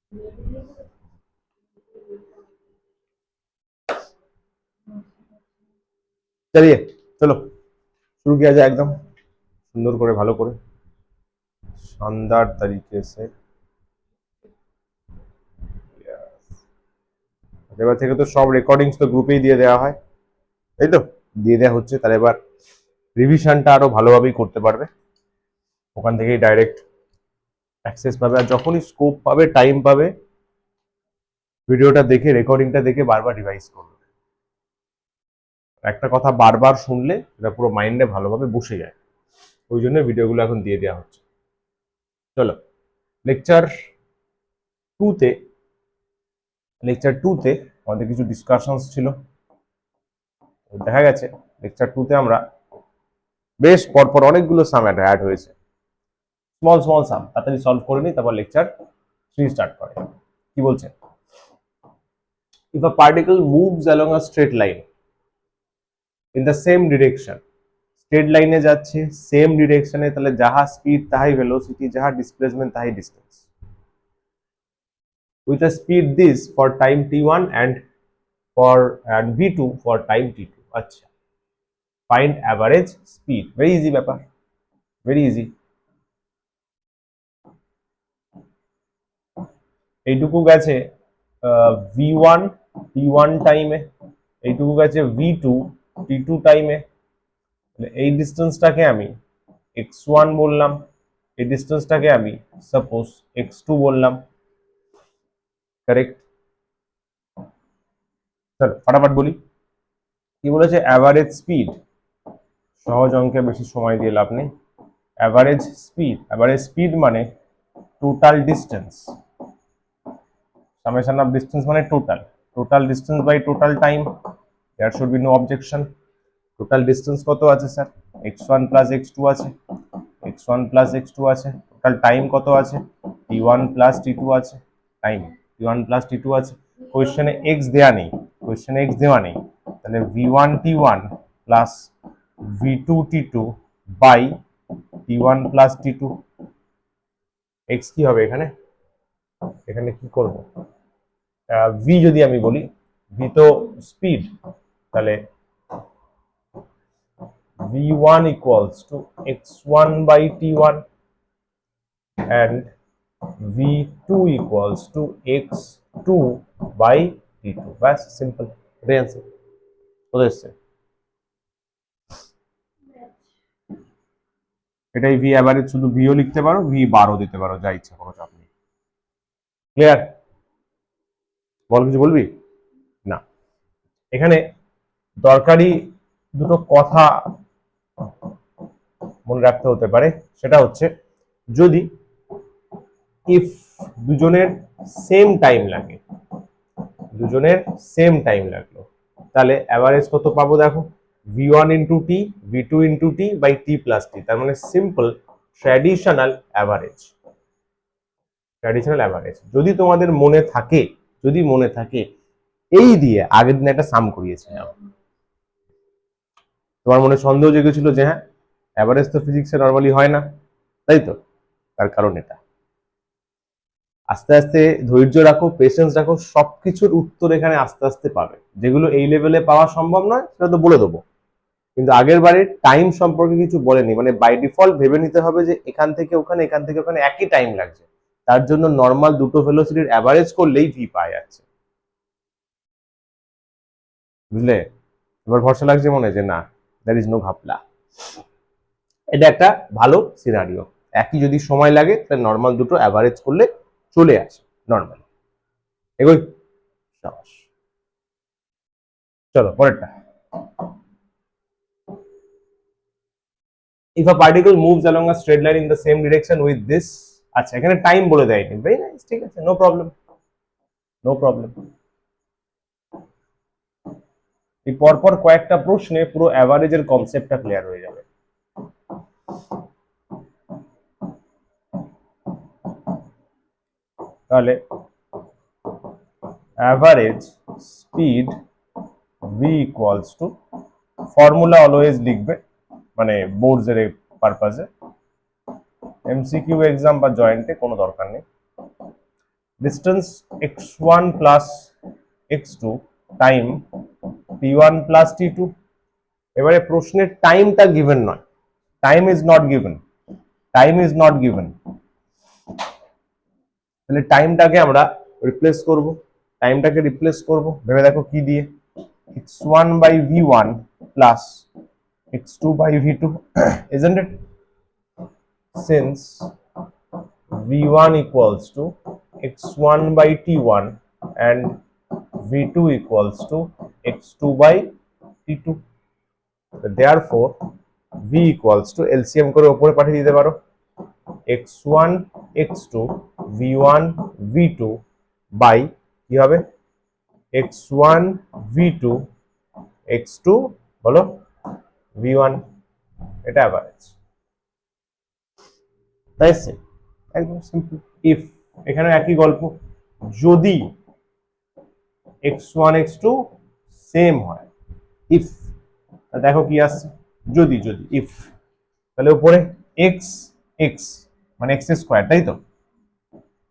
चलिए चलो शुरू किया जाए एकदम सुंदर করে ভালো করে शानदार तरीके से। এবার থেকে তো সব রেকর্ডিংস তো গ্রুপেই দিয়ে দেওয়া হয়, তাই তো? দিয়ে দেওয়া হচ্ছে, তাহলে এবার রিভিশনটা আরো ভালোভাবেই করতে পারবে, ওখান থেকেই ডাইরেক্ট অ্যাক্সেস পাবে। আর যখনই স্কোপ পাবে, টাইম পাবে, ভিডিওটা দেখে, রেকর্ডিংটা দেখে বারবার রিভাইজ করবে। একটা কথা বারবার শুনলে এটা পুরো মাইন্ডে ভালোভাবে বসে যায়, ওই জন্য ভিডিওগুলো এখন দিয়ে দেওয়া হচ্ছে। চলো লেকচার টুতে আমাদের কিছু ডিসকাশনস ছিল। দেখা গেছে লেকচার টুতে আমরা বেশ পরপর অনেকগুলো সাম অ্যাড হয়েছে, স্মল স্মল সাম, তাড়াতাড়ি সলভ করে নিই, তারপর লেকচার থ্রি স্টার্ট করে। কি বলছে? If a particle moves along a straight line in the same direction, straight লাইনে যাচ্ছে সেম ডিরেকশনে, তাহলে যাহা স্পিড তাহাই ভেলোসিটি, যাহা ডিসপ্লেসমেন্ট তাহাই distance. with a speed this for time t1 and v2 for time t2. আচ্ছা, find average speed, very easy ব্যাপার, very easy। এইটুকু গেছে v1 t1 টাইমে, এইটুকু গেছে v2 t2 টাইমে, এই ডিস্টেন্সটাকে আমি x1 বললাম, এই ডিস্টেন্সটাকে আমি সাপোজ x2 বললাম, কারেক্ট? চলো ফটাফট বলি কি বলেছে। অ্যাভারেজ স্পিড, সহজ অঙ্কে বেশি সময় দিয়ে লাভ নেই। অ্যাভারেজ স্পিড মানে total distance, summation of distance মানে total distance by total time, there should be no objection. Total distance কত আছে স্যার? x1 প্লাস x2 আছে, x1 প্লাস x2 আছে। টোটাল টাইম কত আছে? t1 প্লাস t2 আছে, time t1 plus t2 আছে। কোয়েশ্চেনে x দেয়া নেই, তাহলে v1 t1 plus v2 t2 by t1 plus t2। x কি হবে এখানে? এখানে কি করব? v যদি আমি বলি, v তো স্পিড, তাহলে v1 equals to x1 by t1 and v2 equals to x2 by t2। ব্যাস সিম্পল, এটাই অ্যান্সার। বুঝতে এসছে? এটাই ভি অ্যাভারেজ, শুধু ভিও লিখতে পারো, ভি বারও দিতে পারো, যা ইচ্ছা করো, চাপ নেই। ক্লিয়ার? বল, কিছু বলবি না? এখানে দরকারি দুটো কথা মনে রাখতে হতে পারে, সেটা হচ্ছে যদি ইফ দুজনের সেম টাইম লাগলো, তাহলে অ্যাভারেজ কত পাবো? দেখো, v1 into T, v2 into T by T plus T, তার মানে সিম্পল ট্র্যাডিশনাল অ্যাভারেজ। যদি তোমাদের মনে থাকে এই দিয়ে আগের দিন একটা সাম করিয়েছিলাম, তোমার মনে সন্দেহ জেগেছিল যে হ্যাঁ অ্যাভারেজ তো ফিজিক্সে নর্মালি হয় না, তাই তো? তার কারণ এটা। আস্তে আস্তে ধৈর্য রাখো, পেশেন্স রাখো, সবকিছুর উত্তর এখানে আস্তে আস্তে পাবে। যেগুলো এই লেভেলে পাওয়া সম্ভব নয় সেটা তো বলে দেবো, কিন্তু আগের বারে টাইম সম্পর্কে কিছু বলেনি, মানে বাই ডিফল্ট ভেবে নিতে হবে যে এখান থেকে ওখানে একই টাইম লাগছে, তার জন্য নর্মাল দুটো ভেলোসিটির অ্যাভারেজ করলেই ভি পাওয়া যাচ্ছে। বুঝলে? এবার ভরসা লাগছে মনে যে না, দ্যার ইজ নো ঘাপলা। এটা একটা ভালো সিনারিও, একই যদি সময় লাগে তাহলে নর্মাল দুটো অ্যাভারেজ করলে চলে আসে নর্মাল। এগোই, সাবাস। চলো পরেরটা। if a particle moves along a straight line in the same direction with this, আচ্ছা এখানে টাইম বলে দেয়নি, ভেরি নাইস, ঠিক আছে, নো প্রবলেম। এই পরপর কয়েকটা প্রশ্নে পুরো অ্যাভারেজের কনসেপ্টটা ক্লিয়ার হয়ে যাবে। তাহলে average speed v equals two, formula always লিখবে, মানে বোর্ডসের পারপাসে, এমসিকিউ এক্সাম বা জয়েন্টে কোনো দরকার নেই। Distance x1 plus x2 time t1 plus t2। এবারে প্রশ্নের টাইমটা গিভেন নয়, time is not given, time is not given. তাহলে টাইমটাকে আমরা রিপ্লেস করব, টাইমটাকে রিপ্লেস করব ভেবে দেখো কি দিয়ে, x1 by v1 plus x2 by v2 isn't it? Since v1 equals to x1 by t1 and v2 equals to x2 by t2, therefore v equals to LCM করে উপরে পাঠিয়ে দিতে পারো, x1 x2 v1 v2 by কি হবে x1 v2 x2 বলো v1, এটা average. তাই একদম সিম্পল। ইফ এখানে একই গল্প, যদি x1 x2 সেম হয়, ইফ দেখো কি আসছে, যদি যদি ইফ, তাহলে উপরে x x মানে x স্কয়ার, তাই তো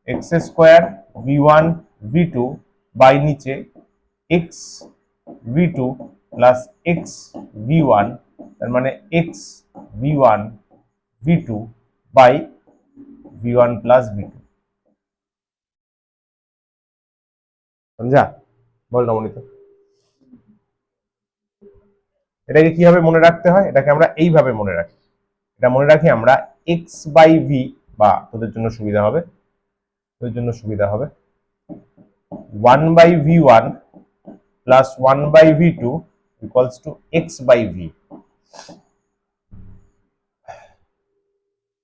x square v1 v2 by নিচে x v2 plus x v1, তার মানে x v1 v2 by v1 plus v2। समझा? বল নমনিত। এটাকে কিভাবে মনে রাখতে হয়, এটাকে আমরা এইভাবে মনে রাখি, এটা মনে রাখি আমরা x বাই v, বা তোদের জন্য সুবিধা হবে, তোদের জন্য সুবিধা হবে 1 by v1 plus 1 by v2 equals to x by v।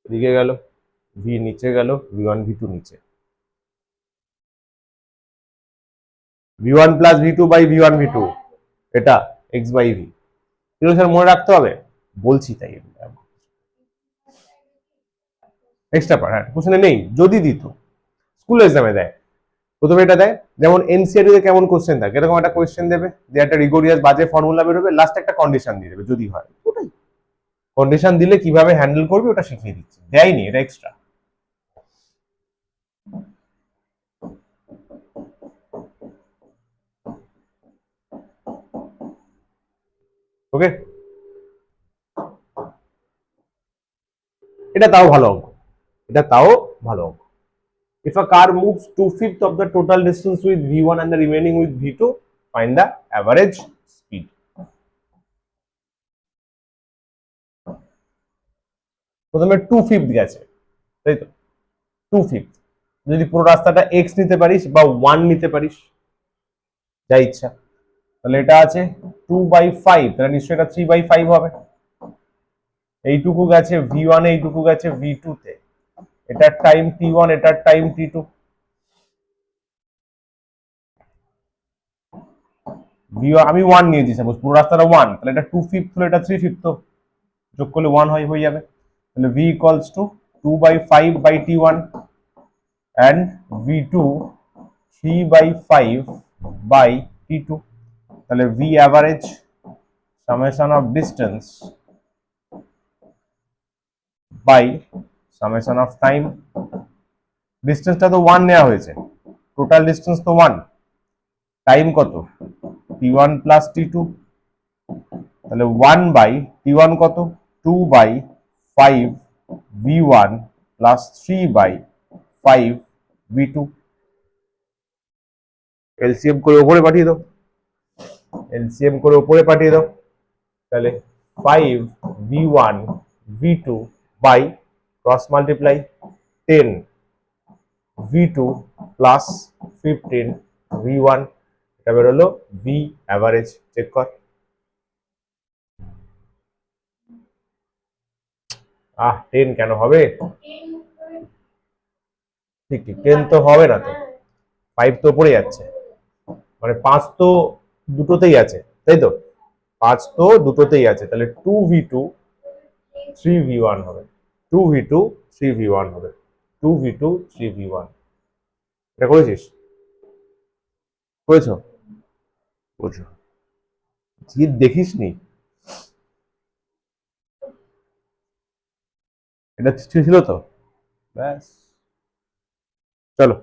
এদিকে গেল v নিচে গেল, v1 v2 নিচে, v1 plus v2 by v1 v2, এটা x বাই v। এগুলো স্যার মনে রাখতে হবে, বলছি তাই। এক্সট্রা পার্ট, হ্যাঁ কোশ্চেনে নেই, যদি দিত স্কুল এক্সামে দেয়, প্রথমে এটা দেয়, যেমন এনসিআরটি তে কেমন কোশ্চেন থাকে, এরকম একটা কোশ্চেন দেবে, যে একটা রিগোরিয়াস বাজে ফর্মুলা বেরোবে, লাস্ট একটা কন্ডিশন দিয়ে দেবে যদি হয়, ওটাই কন্ডিশন দিলে কিভাবে হ্যান্ডেল করবে ওটা শিখিয়ে দিচ্ছে, দেয়নি, এটা এক্সট্রা। ওকে, এটা তাও ভালো অঙ্ক, এটা তাও ভালো অঙ্ক। If a car moves 2/5 of the total distance with v1 and the remaining with v2, find the average speed. প্রথমে 2/5 গেছে, তাই তো 2/5, যদি পুরো রাস্তাটা x নিতে পারিস বা 1 নিতে পারিস, যা ইচ্ছা, তাহলে এটা আছে 2/5, তাহলে নিশ্চয়ই এটা 3/5 হবে। এইটুকু গেছে v1, এইটুকু গেছে v2 তে, এটার টাইম t1, এটার টাইম t2, আমি 1 নিয়েছি সাপোজ, পুরো রাস্তাটা 1, তাহলে এটা 2/5 হলো, এটা 3/5, তো যোগ করলে 1 হয়ে যাবে। তাহলে v equals to 2/5 by t1 and v2 3/5 by t2, তাহলে v average summation of distance by summation of time. ডিস্টেন্সটা তো 1 নেওয়া হয়েছে, টোটাল ডিস্টেন্স তো 1, টাইম কত t1 প্লাস t2, তাহলে 1 বাই t1 কত 2/5 v1 প্লাস 3/5 v2, এলসিএম করে উপরে পাঠিয়ে দাও, এলসিএম করে উপরে পাঠিয়ে দাও, তাহলে 5 v1 v2 by cross multiply 10 v2 plus 15 v1, এটা বেরোলো v অ্যাভারেজ। চেক কর, 10 কেন হবে, ঠিক ঠিক 10 তো হবে না, তো 5 তো পড়ে যাচ্ছে, মানে 5 তো দুটোতেই আছে, তাই তো 5 তো দুটোতেই আছে, তাহলে 2v2 3v1 হবে, 2v2 3v1 হবে, 2v2 3v1। এটা করেছিস, করেছো, বুঝো জিদ দেখিস নি, এটা ছিল তো, ব্যাস চলো।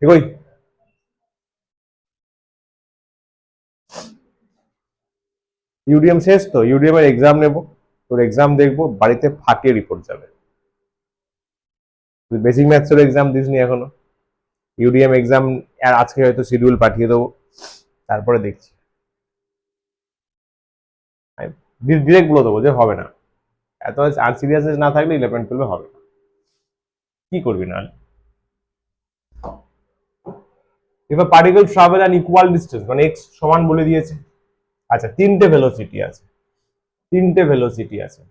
এগোই। ইউডিএম শেষ তো, ইউডিএম এর এক্সাম নেব, তোর এক্সাম দেখবো, বাড়িতে ফাটিয়ে রিপোর্ট যাবে। বেসিক ম্যাথস এর এক্সাম দিসনি এখনো, ইউডিএম এক্সাম আর আজকে হয়তো শিডিউল পাঠিয়ে দেবো, তারপরে দেখছি। ডিরেক্ট বলে দেবো যে হবে না, এত আনসিরিয়াসনেস না থাকলে 11-12 হবে না, কি করবি না। এবার particle travel and equal distance মানে এক্স সমান বলে দিয়েছে। আচ্ছা তিনটে ভেলোসিটি আছে, তিনটে ভেলোসিটি আছে,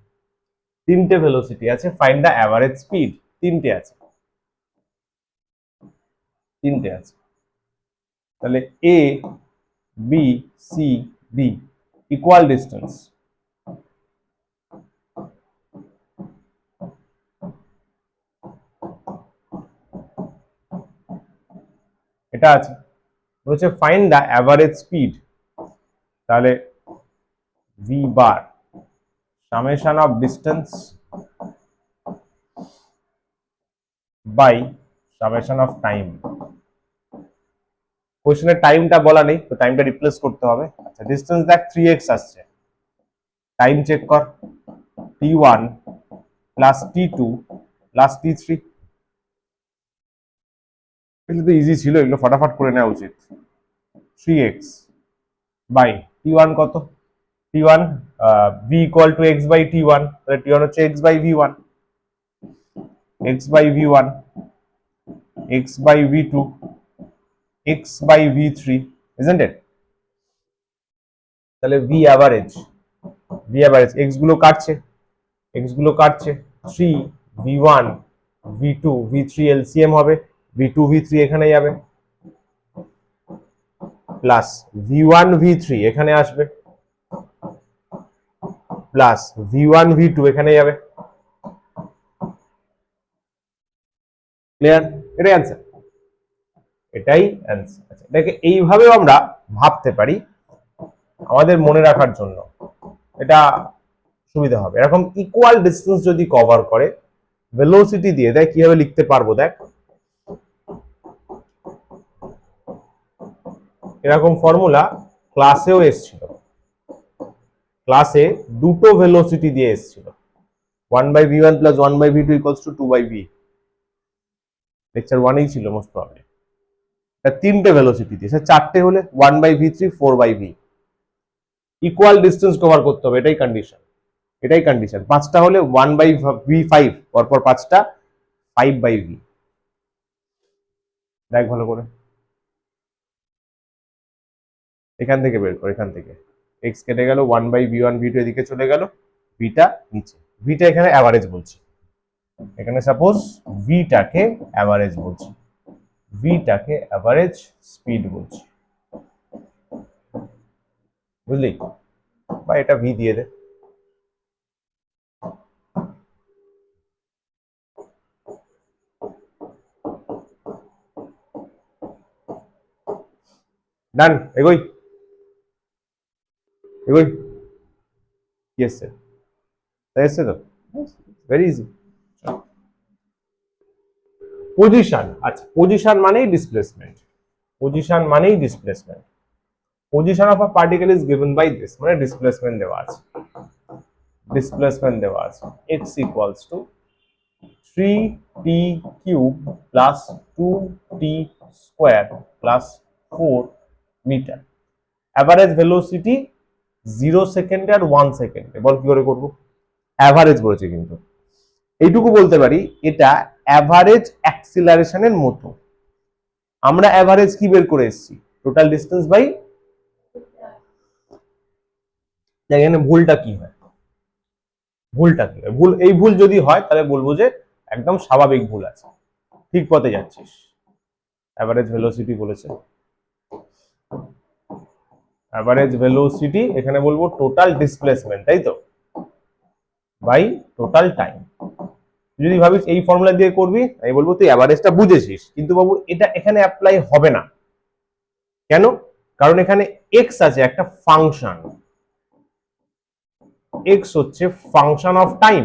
তিনটে ভেলোসিটি আছে, ফাইন্ড দ্য অ্যাভারেজ স্পিড, তিনটে আছে, তিনটে আছে। তাহলে A B C D equal distance, এটা আছে, বলছে ফাইন্ড দ্য অ্যাভারেজ স্পিড, তাহলে V bar summation of distance by summation of time. কোশ্চেনের টাইমটা বলা নেই, তো টাইমটা রিপ্লেস করতে হবে। আচ্ছা ডিস্টেন্স দেখ 3x আসছে, টাইম চেক কর, t1 plus t2 plus t3, এগুলো তো ইজি ছিল, এগুলো ফটাফট করে নেওয়া উচিত। 3x বাই t1 কত, t1 v equal to x by t1, তাহলে t1 হচ্ছে x by v1, x by v1, x by v2, x by v3, isn't it? তাহলে v average, v average x গুলো কাটছে, x গুলো কাটছে, 3 v1 v2 v3 LCM হবে, v2 v3 এখানে যাবে, প্লাস v1 v3 এখানে আসবে, প্লাস v1 v2 এখানে যাবে। ক্লিয়ার? এটাই অ্যান্সার, এটাই অ্যান্সার। আচ্ছা এটাকে এইভাবেও আমরা ভাবতে পারি আমাদের মনে রাখার জন্য, এটা সুবিধা হবে। এরকম ইকুয়াল ডিস্টেন্স যদি কভার করে, ভেলোসিটি দিয়ে দেয়, কিভাবে লিখতে পারবো দেখ, এরকম ফর্মুলা ক্লাসেও এসেছিল, ক্লাসে দুটো ভেলোসিটি দিয়ে এসেছিল, 1/v1 plus 1/v2 equals to 2/v, lecture 1এই ছিল মোস্ট প্রবাবলি। তিনটে ভেলোসিটি দিয়েছে, চারটে হলে 1/v3 4/v, equal distance cover করতে হবে, এটাই কন্ডিশন, এটাই কন্ডিশন। পাঁচটা হলে 1/v5, পরপর পাঁচটা 5/v। দেখ ভালো করে, এখান থেকে বের কর, এখান থেকে এক্স কেটে গেল, 1/v1 v2 এদিকে চলে গেল, ভিটা নিচে, ভিটা এখানে অ্যাভারেজ বলছি, এখানে সাপোজ ভিটাকে অ্যাভারেজ বলছি, ভিটাকে অ্যাভারেজ স্পিড বলছি, বুঝলি? বা এটা ভি দিয়ে দে, ডান। এগোই, এগোই, কি এসছে? তাই এসছে তো, ভেরি ইজি। পজিশন, আচ্ছা পজিশন মানেই ডিসপ্লেসমেন্ট, পজিশন মানেই displacement, position of a particle is given by this, মানে ডিসপ্লেসমেন্ট দেওয়া আছে, ডিসপ্লেসমেন্ট দেওয়া আছে, x equals to 3t cube plus 2t square plus 4 meter. Average velocity 0 সেকেন্ডে আর 1 সেকেন্ডে, বল কি করে করবো? অ্যাভারেজ বলেছে কিন্তু, এইটুকু বলতে পারি এটা অ্যাভারেজ অ্যাক্সিলারেশনের মতো। আমরা অ্যাভারেজ কি বের করে এসেছি? টোটাল ডিস্টেন্স বাই, এখানে ভুলটা কি হয়, ভুলটা কি হয়, ভুল, এই ভুল যদি হয় তাহলে বলবো যে একদম স্বাভাবিক ভুল আছে, ঠিক পথে যাচ্ছিস। অ্যাভারেজ ভেলোসিটি বলেছে, অ্যাভারেজ ভেলোসিটি এখানে বলবো টোটাল ডিসপ্লেসমেন্ট, তাই তো, বাই টোটাল টাইম। যদি ভাবিস এই ফর্মুলা দিয়ে করবি, আমি বলবো তুই অ্যাভারেজটা বুঝেছিস, কিন্তু বাবু এটা এখানে অ্যাপ্লাই হবে না। কেন? কারণ এখানে এক্স আছে একটা ফাংশন, এক্স হচ্ছে ফাংশন অফ টাইম,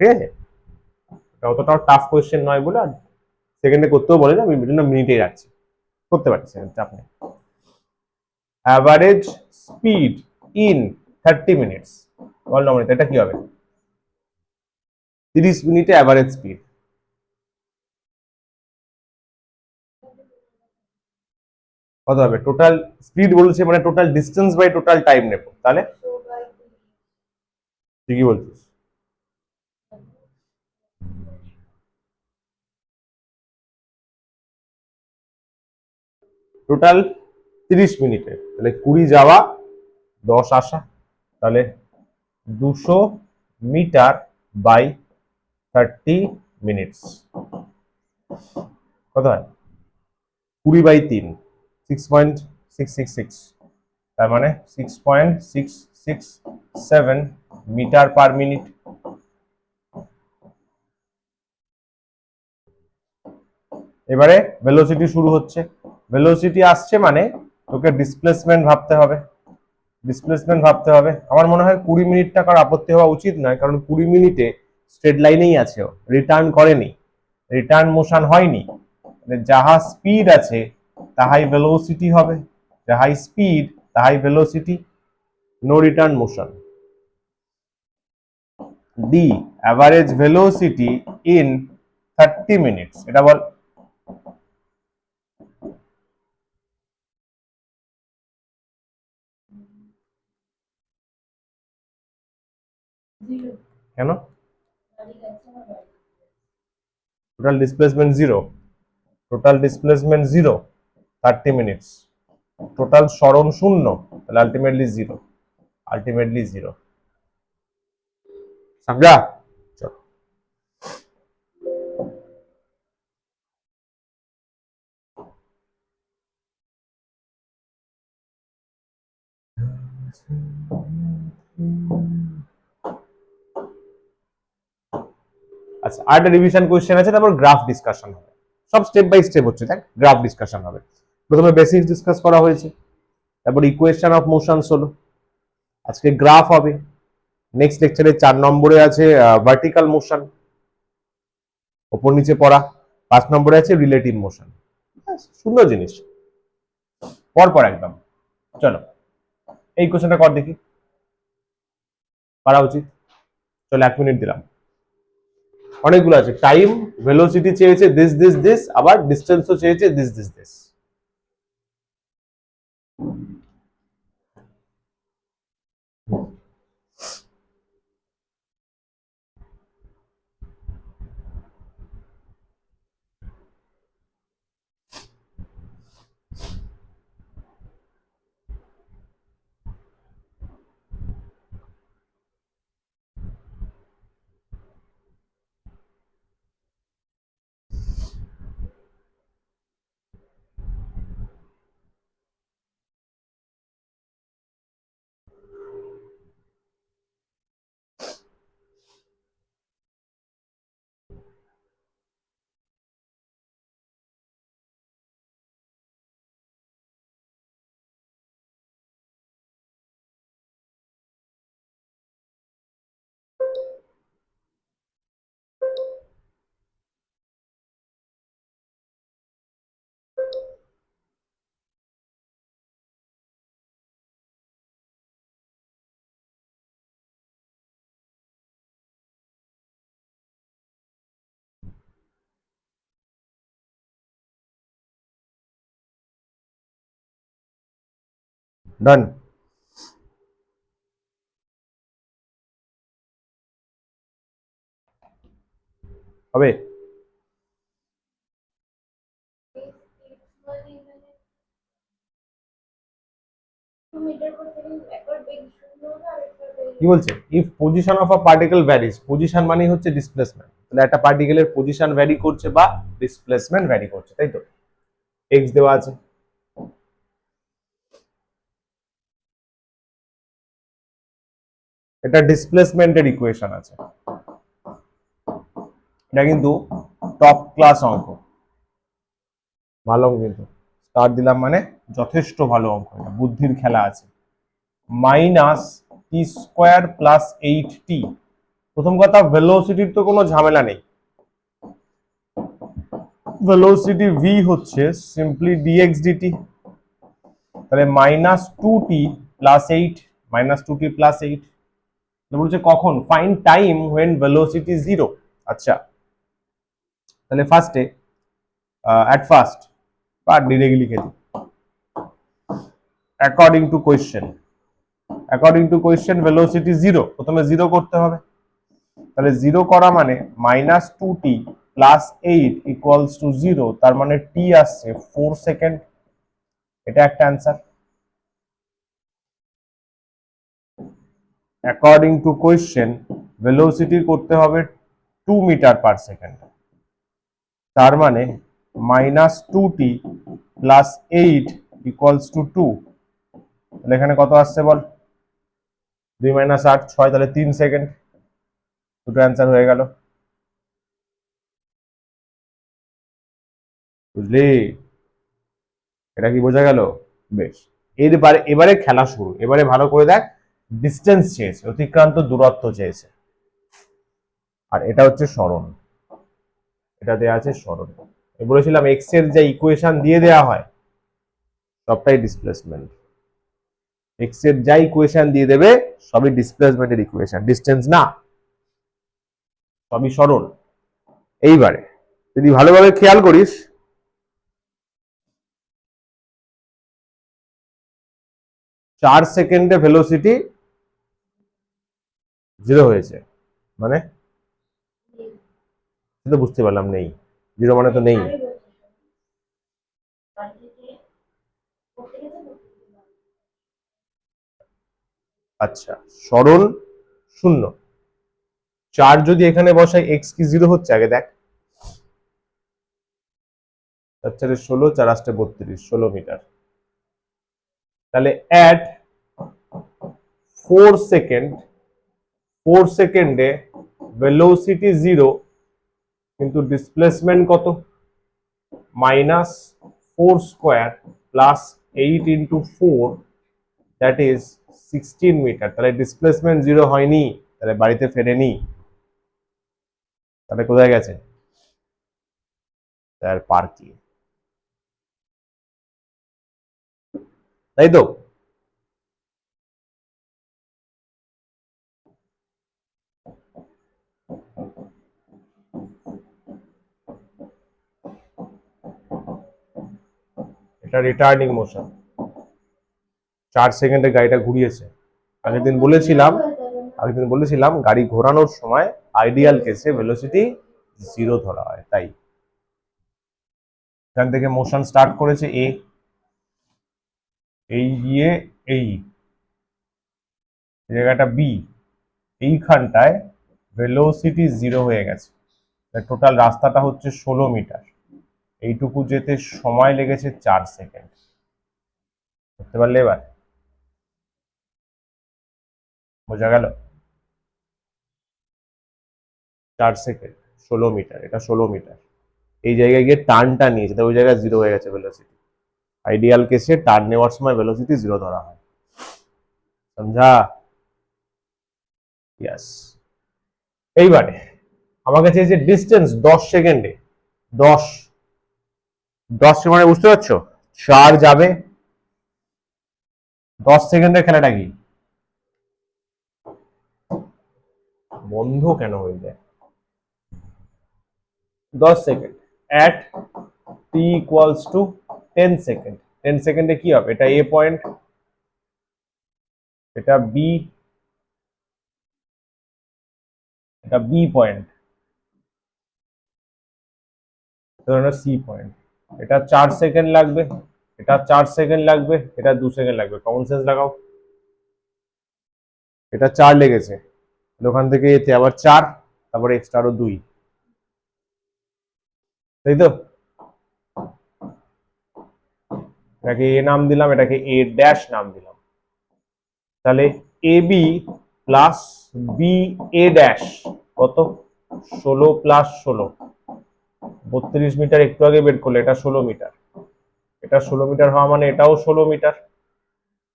ঠিক আছে, অতটাও টাফ কোয়েশ্চেন নয় বলে আর সেকেন্ডে করতেও বলে না, আমি বিভিন্ন মিনিটেই রাখছি, করতে পারছি চাপ নেই। অ্যাভারেজ স্পিড ইন 30 মিনিটস, বল নমিত এটা কি হবে? 30 মিনিটে অ্যাভারেজ স্পিড কত হবে? টোটাল স্পিড বলছে মানে total distance by total time নেব, তাহলে তুই কি বলছিস? টোটাল 30 মিনিটে, তাহলে 20 যাওয়া 10 আসা, তাহলে 200 মিটার বাই 30 মিনিটস কত হয়? 20/3, 6.666, তার মানে 6.667 মিটার পার মিনিট। এবারে ভেলোসিটি শুরু হচ্ছে, ভেলোসিটি আসছে মানে তোকে ডিসপ্লেসমেন্ট ভাবতে হবে, ডিসপ্লেসমেন্ট ভাবতে হবে। আমার মনে হয় 20 মিনিট টাকার আপত্তি হওয়া উচিত নয়, কারণ 20 মিনিটে স্ট্রেট লাইনেই আছে, রিটার্ন করেনি, রিটার্ন মোশন হয়নি, যাহা স্পিড আছে তাহাই ভেলোসিটি হবে, যাহাই স্পিড তাহাই velocity, no return motion. The average velocity in 30 minutes, এটা বল। কেন? Total displacement zero, total displacement zero, 30 minutes, total সরণ শূন্য, তাহলে আলটিমেটলি জিরো, আলটিমেটলি জিরো। समझा? चलो আচ্ছা, আরেকটা রিভিশন কোশ্চেন আছে, তারপর গ্রাফ ডিসকাশন হবে, সব স্টেপ বাই স্টেপ হচ্ছে, দেখ গ্রাফ ডিসকাশন হবে। প্রথমে বেসিক্স ডিসকাস করা হয়েছে, তারপর ইকুয়েশন অফ মোশনস হলো, আজকে গ্রাফ হবে। নেক্সট লেকচারে 4 নম্বরে আছে ভার্টিক্যাল মোশন, ওপর নিচে পড়া। 5 নম্বরে আছে রিলেটিভ মোশন। সুন্দর জিনিস, পর পর একদম। চলো এই কোশ্চেনটা কর দেখি, পারা উচিত। চলো 1 মিনিট দিলাম। অনেকগুলো আছে, টাইম, ভেলোসিটি চেয়েছে দিস দিস দিস, আবার ডিস্টেন্সও চেয়েছে দিস দিস দিস। ডান। হবে কি বলছে? If position of a particle varies, position মানে হচ্ছে ডিসপ্লেসমেন্ট, তাহলে একটা পার্টিকেলের পজিশন ভ্যারি করছে বা ডিসপ্লেসমেন্ট ভ্যারি করছে, তাই তো। এক্স দেওয়া আছে, এটা ডিসপ্লেসমেন্টের ইকুয়েশন আছে, এটা কিন্তু টপ ক্লাস অঙ্ক, ভালো অঙ্ক কিন্তু। স্টার দিলাম মানে যথেষ্ট ভালো অঙ্ক, এটা বুদ্ধির খেলা আছে। মাইনাস টি স্কোয়ার প্লাস 8t প্রথম কথা, ভেলোসিটির তো কোনো ঝামেলা নেই। ভেলোসিটি ভি হচ্ছে সিম্পলি ডিএক্স ডিটি, তাহলে -2t+8, -2t+8 বলছে কখন, ফাইন্ড টাইম when velocity 0। আচ্ছা, তাহলে ফার্স্টে at first বা ডিরেক্টলি লিখে দিই, অ্যাকর্ডিং টু কোয়েশ্চেন ভেলোসিটি 0, প্রথমে 0 করতে হবে। তাহলে 0 করা মানে -2t+8 = 0, তার মানে t আসছে 4 সেকেন্ড। এটা একটা answer. According to question velocity করতে হবে 2 মিটার/সেকেন্ড, তার মানে -2t+8 = 2। তাহলে এখানে কত আসছে বল, 2 - 8 6, তাহলে 3 সেকেন্ড। দুটো অ্যান্সার হয়ে গেল, বুঝলি? এটা কি বোঝা গেল? বেশ, এবারে খেলা শুরু। এবারে ভালো করে দেখ, ডিস্টেন্স চেয়েছে, অতিক্রান্ত দূরত্ব চেয়েছে, আর এটা হচ্ছে সরণ। এটা দেয়া আছে সরণ। বলেছিলাম এক্স এর যে ইকুয়েশন দিয়ে দেয়া হয় সবটাই ডিসপ্লেসমেন্ট। এক্স এর যা ইকুয়েশন দিয়ে দেবে সবই ডিসপ্লেসমেন্টের ইকুয়েশন, ডিস্টেন্স না, সবই সরণ। এইবারে যদি ভালোভাবে খেয়াল করিস, 4 সেকেন্ডে ভেলোসিটি 0 হয়েছে, মানে সেটা বুঝতে পারলাম, নেই 0 মানে তো নেই। আচ্ছা, সরণ 0, 4 যদি এখানে বসাই, এক্স কি 0 হচ্ছে? আগে দেখ, 4 4 16, 4 8 32, 16 মিটার। তাহলে অ্যাট 4 সেকেন্ডে ভেলোসিটি 0, কিন্তু ডিসপ্লেসমেন্ট কত? -4² +8 × 4, দ্যাট ইজ 16 মিটার। তাহলে ডিসপ্লেসমেন্ট 0 হয়নি, তাহলে বাড়িতে ফেরেনি, তাহলে কোথায় গেছে? তার পার্কে, তাই তো? এটা রিটার্নিং মোশন, 4 সেকেন্ডে গাড়িটা ঘুরিয়েছে। আগের দিন বলেছিলাম গাড়ি ঘোরানোর সময় আইডিয়াল কেসে ভেলোসিটি 0 ধরা হয়। তাই এখান থেকে মোশন স্টার্ট করেছে এই গিয়ে এই জায়গাটা বি, এইখানটায় ভেলোসিটি 0 হয়ে গেছে। টোটাল রাস্তাটা হচ্ছে 16 মিটার, এইটুকু যেতে সময় লেগেছে 4 সেকেন্ড। বুঝতে পারলে? এবার বোঝা গেল? 4 সেকেন্ড 16 মিটার, এটা 16 মিটার। এই জায়গায় গিয়ে টার্নটা নিয়েছে, ওই জায়গায় 0 হয়ে গেছে ভেলোসিটি। আইডিয়াল কেসে টার্ন নেওয়ার সময় ভেলোসিটি 0 ধরা হয়। সমঝা? ইয়েস। এইবারে আমাকে চেয়েছে ডিস্টেন্স 10 সেকেন্ডে। 10 মানে বুঝতে পারছো, 4 যাবে, 10 সেকেন্ডের খেলাটা কি? বন্ধ কেন হয়ে যায়? 10 সেকেন্ড at t = 10 সেকেন্ড। 10 সেকেন্ডে কি হবে? এটা এ পয়েন্ট, এটা বি, এটা বি পয়েন্ট, এটা সি পয়েন্ট। এটা 4 সেকেন্ড লাগবে, এটা 4 সেকেন্ড লাগবে, এটা 2 সেকেন্ড লাগবে। কমন সেন্স লাগাও। এটা 4 লেগেছে, ওখান থেকে এতে আবার 4, তারপরে এক্সট্রা আরো 2, তাই তো? এটাকে এ নাম দিলাম, এটাকে এ ড্যাশ নাম দিলাম। তাহলে A B plus B a dash কত? 16 + 16, 32 মিটার। একটু আগে বের করলে, এটা 16 মিটার। এটা 16 মিটার হওয়া মানে এটাও 16 মিটার।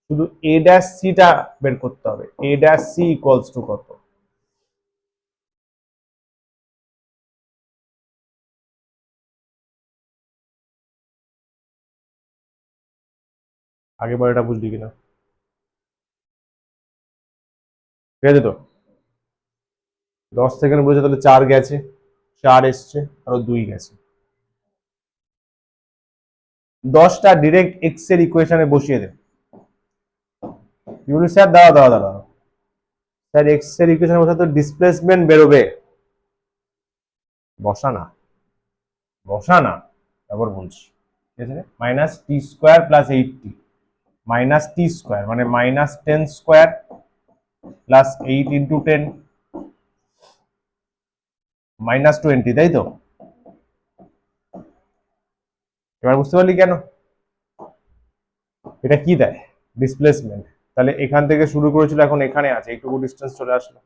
শুধু এ ড্যাশ সিটা বের করতে হবে। এ ড্যাশ সি = কত? আগে পরে এটা বুঝলি কিনা, ঠিক আছে তো? 10 সেকেন্ড বলেছে, তাহলে 4 গেছে, 4 এসছে, আরো 2 গেছে। 10টা ডিরেক্ট এক্স এর ইকুয়েশনে বসিয়ে দে। ইউনি স্যার দাঁড়াও দাঁড়াও দাঁড়াও, স্যার এক্স এর ইকুয়েশনে বসে তো ডিসপ্লেসমেন্ট বেরোবে। বসা না, বসা না, তারপর বলছি, ঠিক আছে? মাইনাস টি স্কোয়ার প্লাস 8t, মাইনাস টি স্কোয়ার মানে minus 10 square plus 8 into 10 minus 20, তাই তো? এবার বুঝতে পারলি কেন? এটা কি দেয়? ডিসপ্লেসমেন্ট। তাহলে এখান থেকে শুরু করেছিল, এখন এখানে আছে, এইটুকু ডিস্টেন্স চলে আসলো,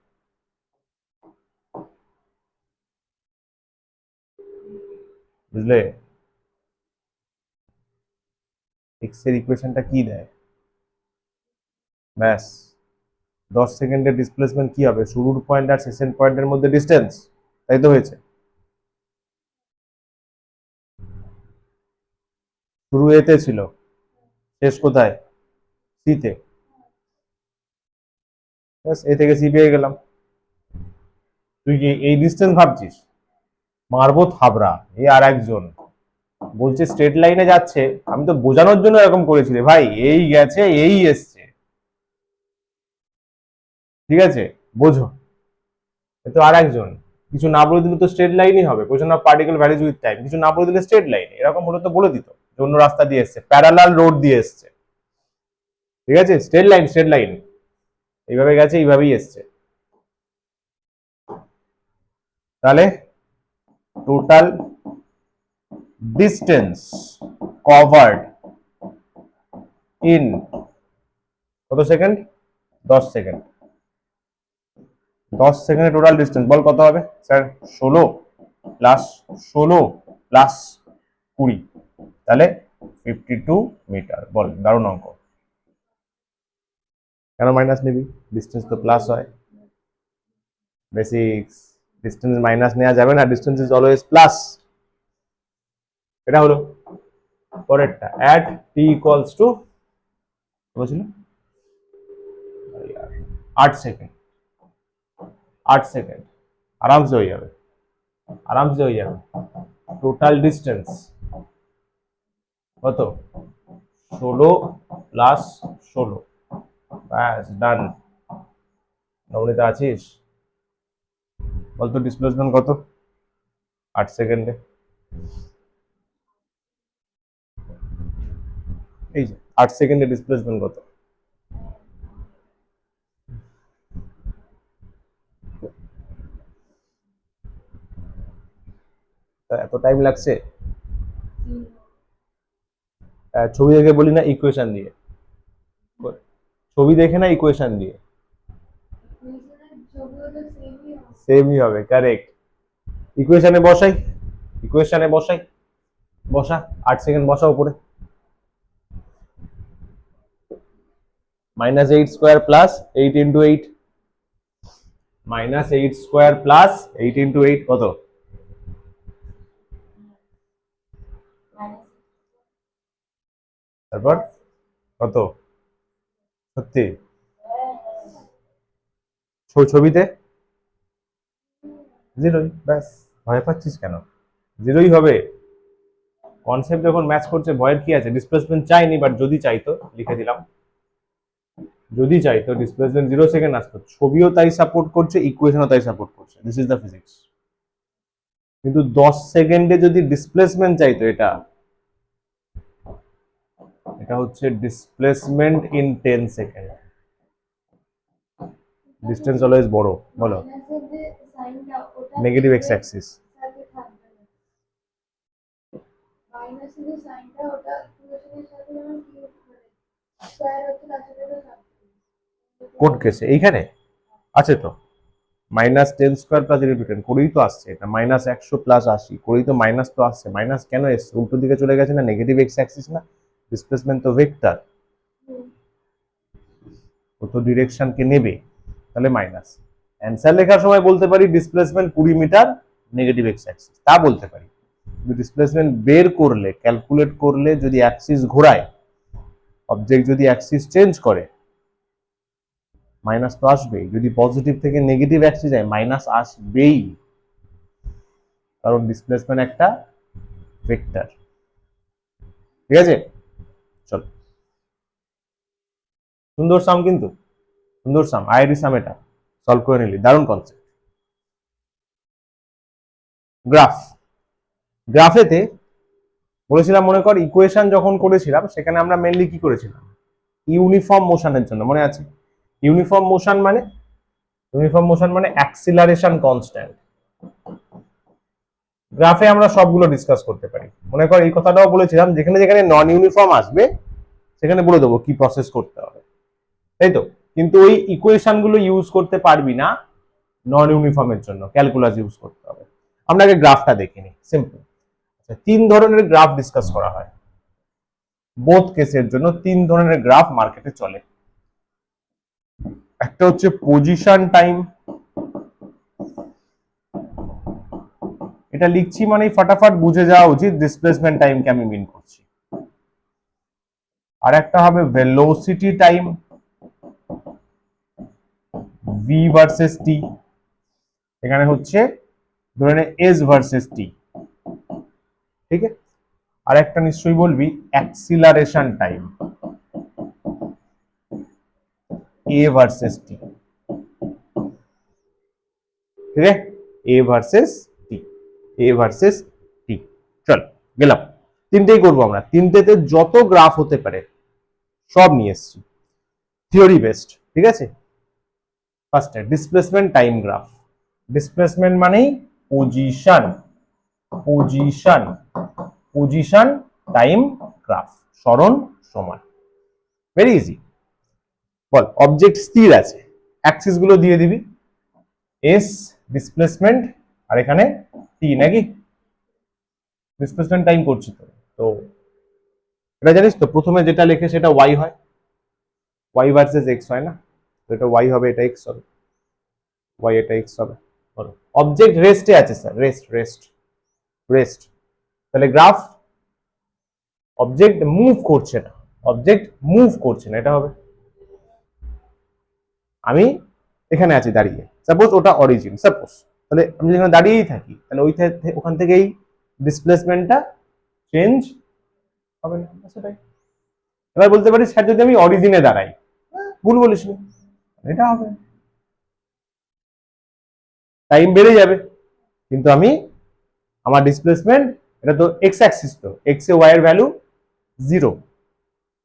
বুঝলে? এক্স এর ইকুয়েশনটা কি দেয়? ব্যাস, 10 সেকেন্ডের ডিসপ্লেসমেন্ট কি হবে? শুরুর পয়েন্ট আর শেষের পয়েন্টের মধ্যে ডিস্টেন্স, তাই তো হয়েছে? শুরু এতে ছিল, শেষ কোথায়? সিতে। ব্যাস, এ থেকে সি পেয়ে গেলাম। তুই কি এই ডিস্টেন্স ভাবছিস? মারবো থাবড়া। এই আর একজন বলছে স্ট্রেট লাইনে যাচ্ছে, আমি তো বোঝানোর জন্য এরকম করেছি রে ভাই, এই গেছে এই এসছে, ঠিক আছে? বোঝো। এ তো আর একজন, কিছু না বলে দিলে তো স্ট্রেট লাইনই হবে, question of particle varies with time, কিছু না বলে দিলে স্ট্রেট লাইন, এরকম হলে তো বলে দিত যে অন্য রাস্তা দিয়ে এসছে, প্যারালাল রোড দিয়ে এসছে, ঠিক আছে? স্ট্রেট লাইন, স্ট্রেট লাইন, এইভাবে গেছে, এইভাবেই এসছে। তাহলে টোটাল ডিস্টেন্স কভার্ড ইন কত সেকেন্ড? 10 সেকেন্ড। 10 সেকেন্ডে টোটাল ডিস্টেন্স বল কত হবে স্যার? 16 প্লাস 16 প্লাস 20, তাহলে 52 মিটার। বল, দারুণ অঙ্ক। কেন মাইনাস নিবি? ডিস্টেন্স তো প্লাস হয়, বেসিক্স। ডিস্টেন্স মাইনাস নেওয়া যাবে না, ডিস্টেন্স ইজ অলওয়েজ প্লাস। এটা হলো পরেরটা, অ্যাট টি ইকুয়ালস টু কত ছিল? 8 সেকেন্ড। 8 সেকেন্ড আরামসে হয়ে যাবে, আরামসে হয়ে যাবে। টোটাল ডিস্টেন্স কত? 16 প্লাস 16, ব্যাস ডান। নবনীতা আছিস? বলতো ডিসপ্লেসমেন্ট কত 8 সেকেন্ডে? এই যে 8 সেকেন্ডে ডিসপ্লেসমেন্ট কত? এত টাইম লাগছে? ছবি দেখে বলি না ইকুয়েশন দিয়ে? ছবি দেখে না ইকুয়েশন দিয়ে? সেমই হবে, কারেক্ট। ইকুয়েশনে বসাই, ইকুয়েশনে বসাই, বসা। 8 সেকেন্ড বসা উপরে। Minus 8 square plus 8 into 8, minus 8 square plus 8 into 8 কত? তারপর কত? সত্যি? ছবিতে জিরোই, ব্যাস। ভয় পাচ্ছিস কেন? জিরোই হবে। কনসেপ্ট যখন ম্যাচ করছে ভয়ের কি আছে? ডিসপ্লেসমেন্ট চাইনি, বাট যদি চাইতো, লিখে দিলাম, যদি চাইতো ডিসপ্লেসমেন্ট 0 সেকেন্ড আসতো। ছবিও তাই সাপোর্ট করছে, ইকুয়েশনও তাই সাপোর্ট করছে, দিস ইজ দ্য ফিজিক্স। কিন্তু 10 সেকেন্ডে যদি ডিসপ্লেসমেন্ট চাইতো, এটা এটা হচ্ছে displacement in 10 second. Distance always বড়, বলো। Negative X Axis. কোন কেসে? এইখানে আছে তো, মাইনাস 10 স্কোয়ার প্লাস 10 করেই তো আসছে, এটা মাইনাস 100 প্লাস 80 করেই তো মাইনাস তো আসছে। মাইনাস কেন এসছে? উল্টো দিকে চলে গেছে না, নেগেটিভ এক্স অ্যাক্সিস না, ডিসপ্লেসমেন্ট তো ভেক্টর, ও তো ডিরেকশনকে নেবে, তাহলে মাইনাস। অ্যান্সার লেখার সময় বলতে পারি displacement 20 meter negative X axis, তা বলতে পারি। ডিসপ্লেসমেন্ট বের করলে, ক্যালকুলেট করলে, যদি অ্যাক্সিস ঘোরায়, অবজেক্ট যদি অ্যাক্সিস চেঞ্জ করে মাইনাস তো আসবেই, যদি পজিটিভ থেকে নেগেটিভ অ্যাক্সিস যায় মাইনাস আসবেই, কারণ ডিসপ্লেসমেন্ট একটা ভেক্টর। ঠিক আছে, চলো। সুন্দর সাম, কিন্তু সুন্দর সাম, আইআইটি সাম, এটা সলভ করে নিলি, দারুণ কনসেপ্ট। গ্রাফেতে বলেছিলাম, মনে কর ইকুয়েশন যখন করেছিলাম সেখানে আমরা মেনলি কি করেছিলাম, ইউনিফর্ম মোশনের জন্য, মনে আছে? ইউনিফর্ম মোশন মানে অ্যাক্সিলারেশন কনস্ট্যান্ট। গ্রাফে আমরা সবগুলো ডিসকাস করতে পারি। মনে কর এই কথাটাও বলেছিলাম, যেখানে যেখানে নন ইউনিফর্ম আসবে সেখানে বলে দেবো কি প্রসেস করতে হবে, তাই তো? কিন্তু ওই ইকুয়েশন গুলো ইউজ করতে পারবি না নন ইউনিফর্মের জন্য, ক্যালকুলাস ইউজ করতে হবে। আমরা আগে গ্রাফটা দেখে নিই, সিম্পল। তিন ধরনের গ্রাফ ডিসকাস করা হয়, বোথ কেসের জন্য তিন ধরনের গ্রাফ মার্কেটে চলে। একটা হচ্ছে পজিশন টাইম, এটা লিখছি মানে ফটাফট বুঝে যাওয়া উচিত ডিসপ্লেসমেন্ট টাইমকে আমি মিন করছি। আর একটা হবে ভেলোসিটি টাইম, ভি ভার্সেস টি, এখানে হচ্ছে ধরে নে এস ভার্সেস টি, ঠিক আছে? আর একটা নিশ্চয়ই বলবি অ্যাক্সিলারেশন টাইম, এ ভার্সেস টি, ঠিক আছে? এ versus T, A versus T. চল গেলাম, তিনটেই করবো আমরা, তিনটেতে যত গ্রাফ হতে পারে সব নিয়ে এসছি, থিওরি বেসড, ঠিক আছে? ফার্স্টে ডিসপ্লেসমেন্ট টাইম গ্রাফ। ডিসপ্লেসমেন্ট মানেই position, position, position time graph, সরণ সময়। Very easy. বল, অবজেক্ট স্থির আছে, অ্যাক্সিস গুলো দিয়ে দিবি, এস ডিসপ্লেসমেন্ট আর এখানে টি, নাকি? ডিসপ্লেসমেন্ট টাইম করছি তো, তো এটা জানিস তো, প্রথমে যেটা লেখে সেটা ওয়াই হয়, ওয়াই ভার্সেস এক্স হয় না? তো এটা ওয়াই হবে, এটা এক্স হবে, ওয়াই এটা এক্স হবে। বলো, অবজেক্ট রেস্টে আছে স্যার, রেস্ট রেস্ট রেস্ট, তাহলে গ্রাফ অবজেক্ট মুভ করছে না, অবজেক্ট মুভ করছে না, এটা হবে। আমি এখানে আছি দাঁড়িয়ে, সাপোজ ওটা অরিজিন, সাপোজ, তাহলে আমি যেখানে দাঁড়িয়েই থাকি তাহলে ওখান থেকেই ডিসপ্লেসমেন্টটা চেঞ্জ হবে না, সেটাই। এবার বলতে পারি স্যার যদি আমি অরিজিনে দাঁড়াই, ভুল বলিস নি, এটা হবে, টাইম বেড়ে যাবে, কিন্তু আমি আমার ডিসপ্লেসমেন্ট, এটা তো এক্স অ্যাক্সিস, তো এক্স এ ওয়াই এর ভ্যালু 0,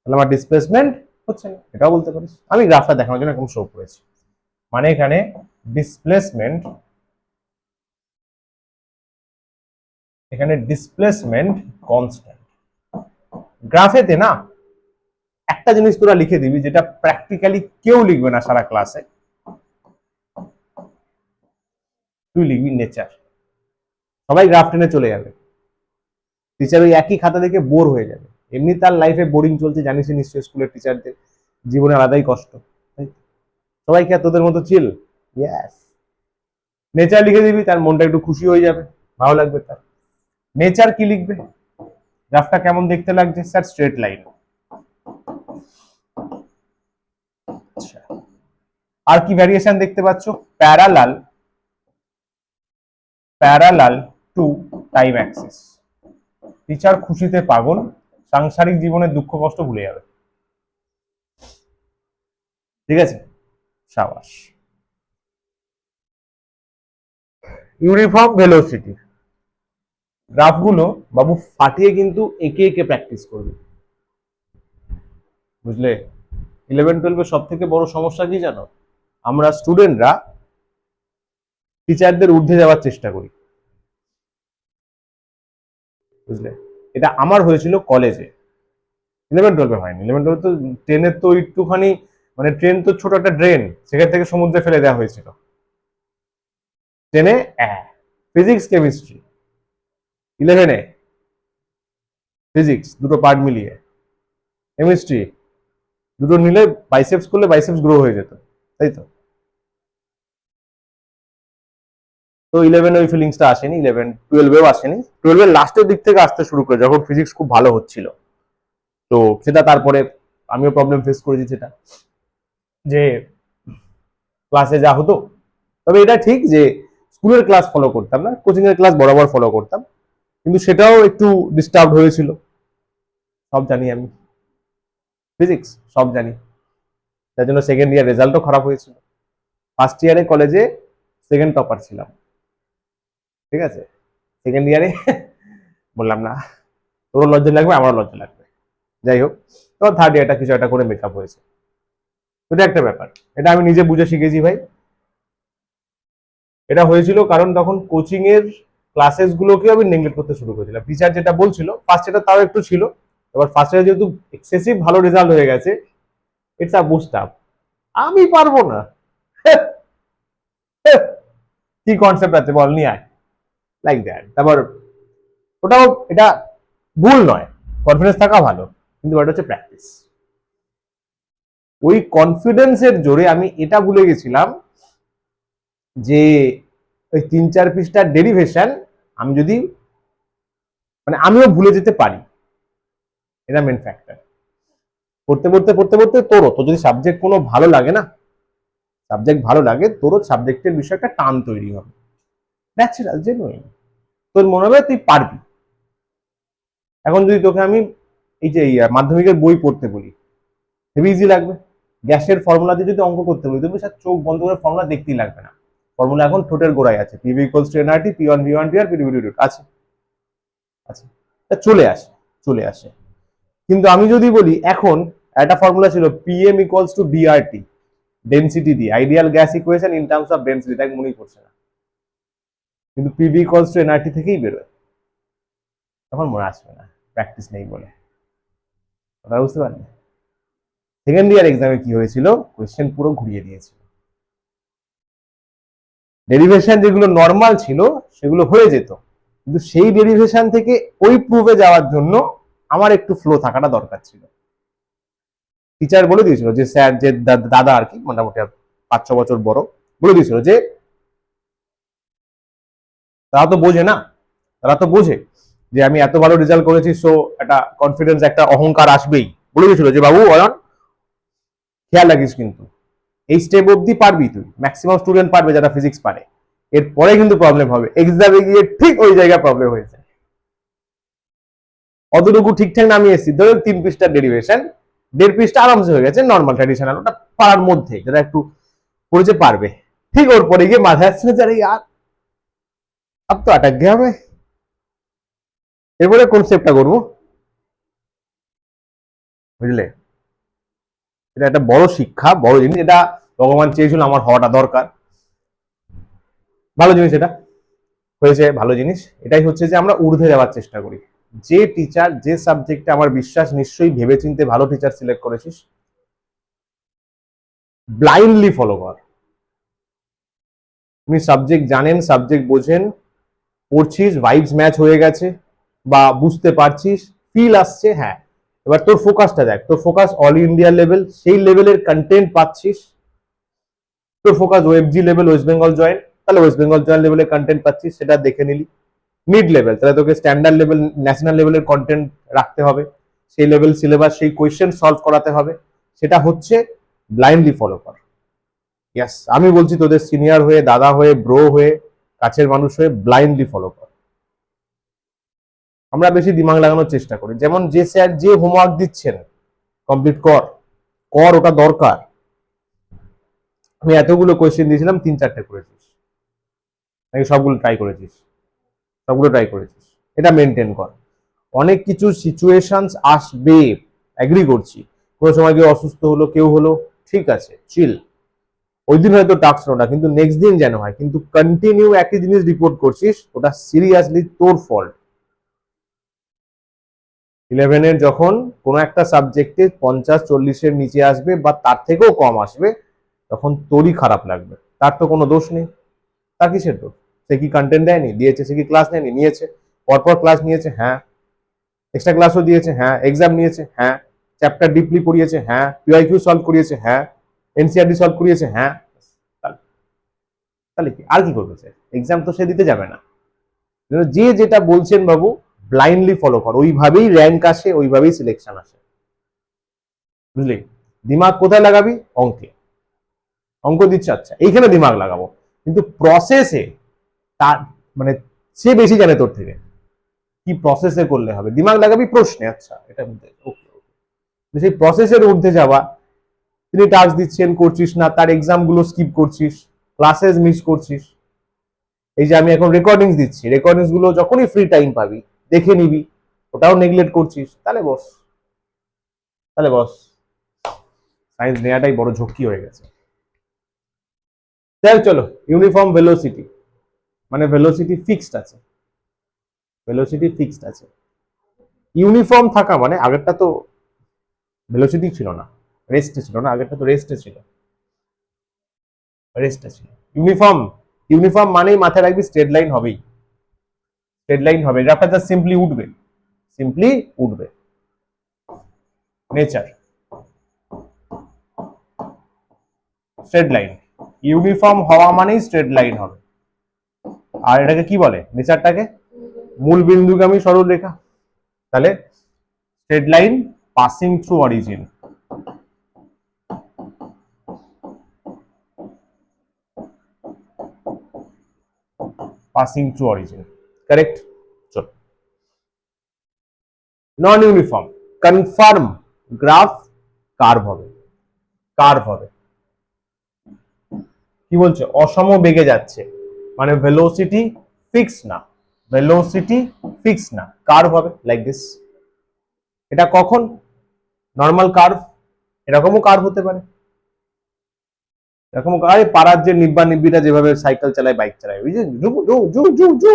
তাহলে আমার ডিসপ্লেসমেন্ট হচ্ছে না, এটাও বলতে পারিস। আমি গ্রাফটা দেখানোর জন্য এরকম শো করেছি, মানে এখানে ডিসপ্লেসমেন্ট, এখানে ডিসপ্লেসমেন্ট কনস্ট্যান্ট। গ্রাফেতে না একটা জিনিস তোরা লিখে দিবি যেটা প্র্যাকটিক্যালি কেউ লিখবে না সারা ক্লাসে, তুই লিখবি নেচার। সবাই গ্রাফ টেনে চলে যাবে, টিচার ওই একই খাতা দেখে বোর হয়ে যাবে, এমনি তার লাইফে বোরিং চলছে, জানিস নিশ্চয়ই স্কুলের টিচারদের জীবনে আলাদাই কষ্ট, সবাই কি আর তোদের মতো চিল? ইয়েস, নেচার লিখে দিবি, তার মনটা একটু খুশি হয়ে যাবে, ভালো লাগবে তার। নেচার কি লিখবে, গ্রাফটা কেমন দেখতে লাগছে? Sir straight line. আচ্ছা, আর কি ভ্যারিয়েশন দেখতে পাচ্ছ? Parallel, parallel to time Axis. Teacher খুশিতে পাগল, সাংসারিক জীবনের দুঃখ কষ্ট ভুলে যাবে, ঠিক আছে? সাবাস। ইউনিফর্ম ভেলোসিটি গ্রাফগুলো বাবু ফাটিয়ে কিন্তু একে একে প্র্যাকটিস করবে, বুঝলে? 11-12 সব থেকে বড় সমস্যা কি জানো? আমরা স্টুডেন্টরা টিচারদের ঊর্ধ্বে যাওয়ার চেষ্টা করি, বুঝলে? এটা আমার হয়েছিল কলেজে, 11-12 হয়নি। 11-12 তো, 10-এর তো একটুখানি, মানে ট্রেন তো ছোট একটা ড্রেন, সেখান থেকে সমুদ্রে ফেলে দেওয়া হয়েছিল। 10-এ ফিজিক্স কেমিস্ট্রি, 11-এ ফিজিক্স দুটো পার্ট মিলিয়ে, কেমিস্ট্রি দুটো নিলে বাইসেপস করলে বাইসেপস গ্রো হয়ে যেত, তাই তো? তো 11 ওই ফিলিংসটা আসেনি, 11-12-এও আসেনি, 12-এর লাস্টের দিক থেকে আসতে শুরু করে, যখন ফিজিক্স খুব ভালো হচ্ছিল। তো সেটা তারপরে আমিও প্রবলেম ফেস করেছি সেটা, যে ক্লাসে যা হতো, তবে এটা ঠিক যে স্কুলের ক্লাস ফলো করতাম না, কোচিং এর ক্লাস বরাবর ফলো করতাম, কিন্তু সেটাও একটু ডিস্টার্ব হয়েছিল। সব জানি আমি, ফিজিক্স সব জানি, তার জন্য সেকেন্ড ইয়ার রেজাল্টও খারাপ হয়েছিল। ফার্স্ট ইয়ারে কলেজে সেকেন্ড টপার ছিলাম, ঠিক আছে, সেকেন্ড ইয়ারে বললাম না, তোরও লজ্জা লাগবে আমারও লজ্জা লাগবে, যাই হোক, তো থার্ড ইয়ারটা কিছু একটা করে মেকআপ হয়েছে। এটা একটা ব্যাপার, এটা আমি নিজে বুঝে শিখেছি ভাই। এটা হয়েছিল কারণ তখন কোচিং এর ক্লাসেস গুলোকে আমি নেগলেক্ট করতে শুরু করেছিলাম। টিচার যেটা বলছিল ফার্স্ট এটা তাও একটু ছিল, এবার ফার্স্ট ইয়ার যেহেতু এক্সেসিভ ভালো রেজাল্ট হয়ে গেছে, ইটস আ বুস্ট আপ, আমি পারবো না, কি কনসেপ্ট আছে বল নিয়ে আয়, লাইক দ্যাট। তারপর ওটাও, এটা ভুল নয়, কনফিডেন্স থাকা ভালো, কিন্তু এটা হচ্ছে প্র্যাকটিস। ওই কনফিডেন্সের জোরে আমি এটা ভুলে গেছিলাম যে ওই 3-4 পৃষ্ঠার ডেরিভেশন আমি যদি, মানে আমিও ভুলে যেতে পারি, এটা মেন ফ্যাক্টর। পড়তে পড়তে পড়তে পড়তে তোর যদি সাবজেক্ট কোনো ভালো লাগে না, সাবজেক্ট ভালো লাগে, তোরও সাবজেক্টের বিষয়ে একটা টান তৈরি হবে, ন্যাচারাল, জেনুইন, তোর মনে হবে তুই পারবি। এখন যদি তোকে আমি এই যে মাধ্যমিকের বই পড়তে বলি, হেভি ইজি লাগবে। গ্যাসের ফর্মুলা দিয়ে যদি অঙ্ক করতে বলি, তুমি স্যার চোখ বন্ধ করে ফর্মুলা দেখতেই লাগবে না, ফর্মুলা এখন ঠোঁটের গোড়ায় আছে, PV equals to NRT, P one V one T আর পিডি আছে, আছে, তা চলে আসে, চলে আসে। কিন্তু আমি যদি বলি এখন একটা ফর্মুলা ছিল PM equals to DRT, density দিয়ে, ideal gas equation in terms of density, তাই মনেই পড়ছে না, কিন্তু পিভি ইকুয়ালস টু এনআরটি থেকেই বেরোয়, তখন মনে আসবে না, প্র্যাকটিস নেই বলে। কথা বুঝতে পারলে? সেকেন্ড ইয়ার এক্সামে কি হয়েছিল, কোয়েশ্চেন পুরো ঘুরিয়ে দিয়েছিল, ডেরিভেশন যেগুলো নর্মাল ছিল সেগুলো হয়ে যেত, কিন্তু সেই ডেরিভেশন থেকে ওই প্রুফে যাওয়ার জন্য আমার একটু ফ্লো থাকাটা দরকার ছিল। টিচার বলে দিয়েছিল, যে স্যার, যে দাদা আর কি, মোটামুটি 5-6 বছর বড়, বলে দিয়েছিল যে তারা তো বোঝে না, তারা তো বোঝে যে আমি এত ভালো রেজাল্ট করেছি, সো একটা কনফিডেন্স, একটা অহংকার আসবেই। বলে দিয়েছিল যে বাবু অয়ন, খেয়াল রাখিস কিন্তু এই স্টেপ অব্দি পারবি তুই, ম্যাক্সিমাম স্টুডেন্ট পারবে যারা ফিজিক্স পারে, এরপরে কিন্তু প্রবলেম হবে, এক্সামে গিয়ে ঠিক ওই জায়গায় প্রবলেম হয়েছে। অতটুকু ঠিকঠাক নামিয়ে এসেছি, ধরো 3 পৃষ্ঠার ডেরিভেশন, 1.5 পৃষ্ঠা আরামসে হয়ে গেছে, নর্মাল ট্র্যাডিশনাল, ওটা পারার মধ্যে যারা একটু পড়েছে পারবে। ঠিক ওর পরে গিয়ে মাথায় আসছে যারা ইয়ার আব তো আটক গিয়া আমি, এরপরে কোন স্টেপটা করবো, বুঝলে? এটা একটা বড় শিক্ষা, বড় জিনিস, এটা ভগবান চেয়েছিল আমার হওয়াটা দরকার, ভালো জিনিস, এটা হয়েছে ভালো জিনিস। এটাই হচ্ছে যে আমরা ঊর্ধ্বে যাওয়ার চেষ্টা করি। যে টিচার, যে সাবজেক্টে আমার বিশ্বাস নিশ্চয়ই ভেবেচিন্তে ভালো টিচার সিলেক্ট করেছিস, ব্লাইন্ডলি ফলো কর। তুমি সাবজেক্ট জানেন, সাবজেক্ট বোঝেন, পড়ছিস, ভাইবস ম্যাচ হয়ে গেছে বা বুঝতে পারছিস, ফিল আসছে, হ্যাঁ, এবার তোর ফোকাসটা দেখ, তোর ফোকাস অল ইন্ডিয়া লেভেল, সেই লেভেলের কন্টেন্ট পাচ্ছিস, তোর ফোকাস ওয়েবজি লেভেল, ওয়েস্ট বেঙ্গল জয়েন্ট, তাহলে ওয়েস্ট বেঙ্গল জয়েন্ট লেভেলের কন্টেন্ট পাচ্ছিস, সেটা দেখে নিলি। মিড লেভেল, তাহলে তোকে স্ট্যান্ডার্ড লেভেল, ন্যাশনাল লেভেলের কন্টেন্ট রাখতে হবে, সেই লেভেল সিলেবাস, সেই কোয়েশ্চেন সলভ করাতে হবে, সেটা হচ্ছে ব্লাইন্ডলি ফলো কর। ইয়াস, আমি বলছি তোদের সিনিয়র হয়ে, দাদা হয়ে, ব্রো হয়ে, কাছের মানুষ হয়ে, ব্লাইন্ডলি ফলো কর। আমরা বেশি দিমাগ লাগানোর চেষ্টা করি, যেমন যে স্যার যে হোমওয়ার্ক দিচ্ছেন কমপ্লিট কর, কর, ওটা দরকার। আমি এতগুলো কোয়েশ্চেন দিয়েছিলাম, 3-4টে করেছিস নাকি সবগুলো ট্রাই করেছিস? সবগুলো ট্রাই করেছিস, এটা মেনটেন কর। অনেক কিছু সিচুয়েশন আসবে, এগ্রি করছি, কোনো সময় কেউ অসুস্থ হলো, কেউ হলো, ঠিক আছে, চিল, ওই দিন হয়তো টাস্ক না, কিন্তু নেক্সট দিন যেন হয়, কিন্তু কন্টিনিউ একই জিনিস রিপোর্ট করছিস, ওটা সিরিয়াসলি তোর ফল্ট। 11-এর যখন কোনো একটা সাবজেক্টে 50-40-এর নিচে আসবে বা তার থেকেও কম আসবে, তখন তোরই খারাপ লাগবে, তার তো কোনো দোষ নেই, তার কিসের দোষ? সে কি কন্টেন্ট দেয়নি? দিয়েছে। সে কি ক্লাস নেয়নি? নিয়েছে। পরপর ক্লাস নিয়েছে, হ্যাঁ। এক্সট্রা ক্লাসও দিয়েছে, হ্যাঁ। এক্সাম নিয়েছে, হ্যাঁ। চ্যাপ্টার ডিপলি করিয়েছে, হ্যাঁ। পিওয়াইকিউ সলভ করিয়েছে, হ্যাঁ। এনসিআরটি সলভ করিয়েছে, হ্যাঁ। তাহলে কি আর কি করবে স্যার? এক্সাম তো সে দিতে যাবে না। যে যেটা বলছেন বাবু, ব্লাইন্ডলি ফলো কর, ওইভাবেই র্যাঙ্ক আসে, ওইভাবেই সিলেকশন আসে। বুঝলি? দিমাগ কোথায় লাগাবি? অঙ্কে। অঙ্ক দিচ্ছে, আচ্ছা এইখানে দিমাগ লাগাবো, কিন্তু প্রসেসে তার মানে সে বেশি জানে তোর থেকে, কি প্রসেসে করলে হবে, দিমাগ লাগাবি প্রশ্নে। আচ্ছা এটা ওকে, সেই প্রসেসের ঊর্ধ্বে যাওয়া, তিনি টাস্ক দিচ্ছেন করছিস না, তার এক্সাম গুলো স্কিপ করছিস, ক্লাসেস মিস করছিস। এই যে আমি এখন রেকর্ডিংস দিচ্ছি, রেকর্ডিংস গুলো যখনই ফ্রি টাইম পাবি দেখে নিবি, ওটাও নেগলেক্ট করছিস, তাহলে বস, তাহলে বস সায়েন্স নেওয়াটাই বড় ঝক্কি হয়ে গেছে। যাই চলো, ইউনিফর্ম ভেলোসিটি মানে ভেলোসিটি ফিক্সড আছে, ভেলোসিটি ফিক্সড আছে। ইউনিফর্ম থাকা মানে আগেরটা তো ভেলোসিটি ছিল না, রেস্টে ছিল না, আগেরটা তো রেস্টে ছিল, রেস্টে ছিল। ইউনিফর্ম, ইউনিফর্ম মানেই মাথায় রাখবি স্ট্রেট লাইন হবেই, স্ট্রেট লাইন হবে, গ্রাফটা জাস্ট সিম্পলি উঠবে, সিম্পলি উঠবে। নেচার স্ট্রেট লাইন, ইউনিফর্ম হওয়া মানেই স্ট্রেট লাইন হবে। আর এটাকে কি বলে, নেচারটাকে মূল বিন্দুগামী সরল রেখা। তাহলে straight line passing through origin, passing through origin, correct. চল, নন ইউনিফর্ম কনফার্ম গ্রাফ কার্ভ হবে, কার্ভ হবে। কি বলছে, অসম বেগে যাচ্ছে মানে ভেলোসিটি ফিক্স না, ভেলোসিটি ফিক্স না, কার্ভ হবে লাইক দিস। এটা কখন নর্মাল কার্ভ, এরকমও কার্ভ হতে পারে, এরকম আরে পাড়ার যে নিব্বা নিব্বিটা যেভাবে সাইকেল চালায় বাইক চালায়, ওই যে জু জু জু জু জু,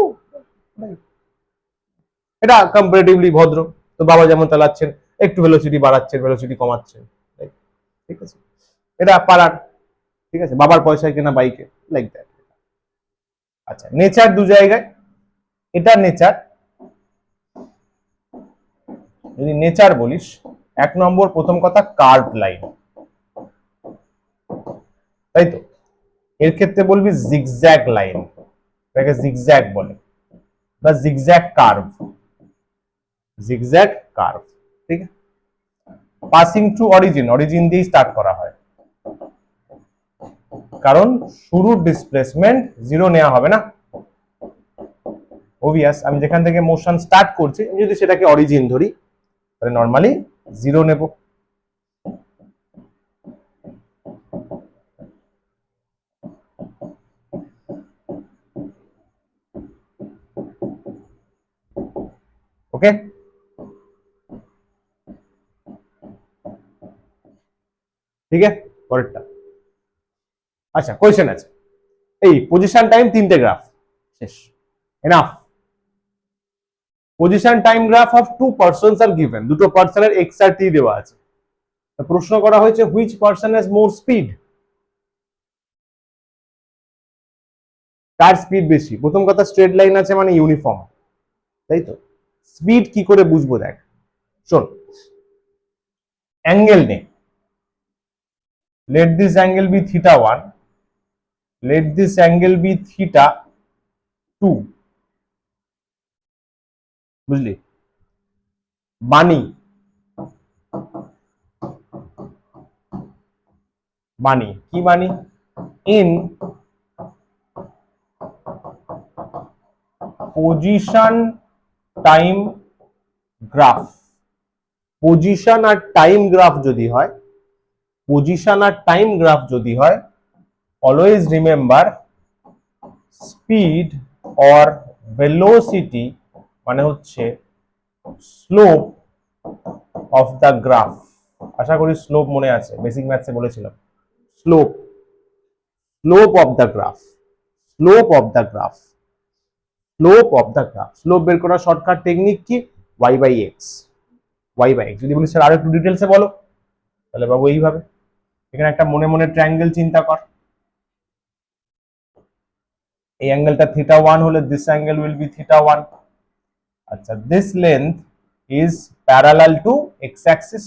এটা কম্পারেটিভলি ভদ্র। তো বাবা যেমন চালাচ্ছেন, একটু ভেলোসিটি বাড়াচ্ছেন, ভেলোসিটি কমাচ্ছেন, ঠিক আছে, এটা পাড়ার, ঠিক আছে, বাবার পয়সায় কেনা বাইকে, লাইক দ্যাট। আচ্ছা নেচার দু জায়গায়, এটা নেচার, যদি নেচার বলিস, এক নম্বর প্রথম কথা কার্ভ লাইন, তাই তো, এর ক্ষেত্রে বলবি জিগজ্যাগ লাইন, এটাকে জিগজ্যাগ বলে, বা জিগজ্যাগ কার্ভ, জিগজ্যাগ কার্ভ, ঠিক আছে। পাসিং থ্রু অরিজিন, অরিজিন দিয়ে স্টার্ট করা হয়, কারণ শুরুর ডিসপ্লেসমেন্ট জিরো নেওয়া হবে না, ওবিয়াস। আমি যেখান থেকে মোশন স্টার্ট করছি, আমি যদি সেটাকে অরিজিন ধরি, তাহলে নর্মালি জিরো নেব। ওকে, ঠিক আছে, পরেরটা। আচ্ছা কোয়েশ্চেন আছে, এই পজিশন টাইম তিনটে গ্রাফ, শেষ, enough. Position time graph of to persons are given, দুটো পার্সনের এক্স আর টি দেওয়া আছে, প্রশ্ন করা হয়েছে which person has more speed, car speed বেশি। প্রথম কথা স্ট্রেট লাইন আছে মানে ইউনিফর্ম, তাই তো, স্পিড কি করে বুঝবো, দেখ শোন, অ্যাঙ্গেল নে, let this angle be theta 1, let this angle be theta 2, বুঝলি। বানি, বানি কি বানি, in position time graph, position আর টাইম গ্রাফ যদি হয়, পজিশন আর টাইম গ্রাফ যদি হয়, always remember speed or velocity মানে হচ্ছে স্লোপ অফ দ্য গ্রাফ। আশা করি স্লোপ মনে আছে, বেসিক ম্যাথসে বলেছিলাম slope, slope of the graph, slope of the graph, slope of the graph. Slope বের করার শর্টকাট টেকনিক কি, Y by X, Y by X. যদি বলি স্যার আরো একটু ডিটেলসে বলো, তাহলে বাবু এইভাবে, এখানে একটা মনে মনে ট্রায়াঙ্গেল চিন্তা কর, এই অ্যাঙ্গেলটা থিটা 1 হলে this angle will be theta 1। আচ্ছা this length is parallel to x Axis,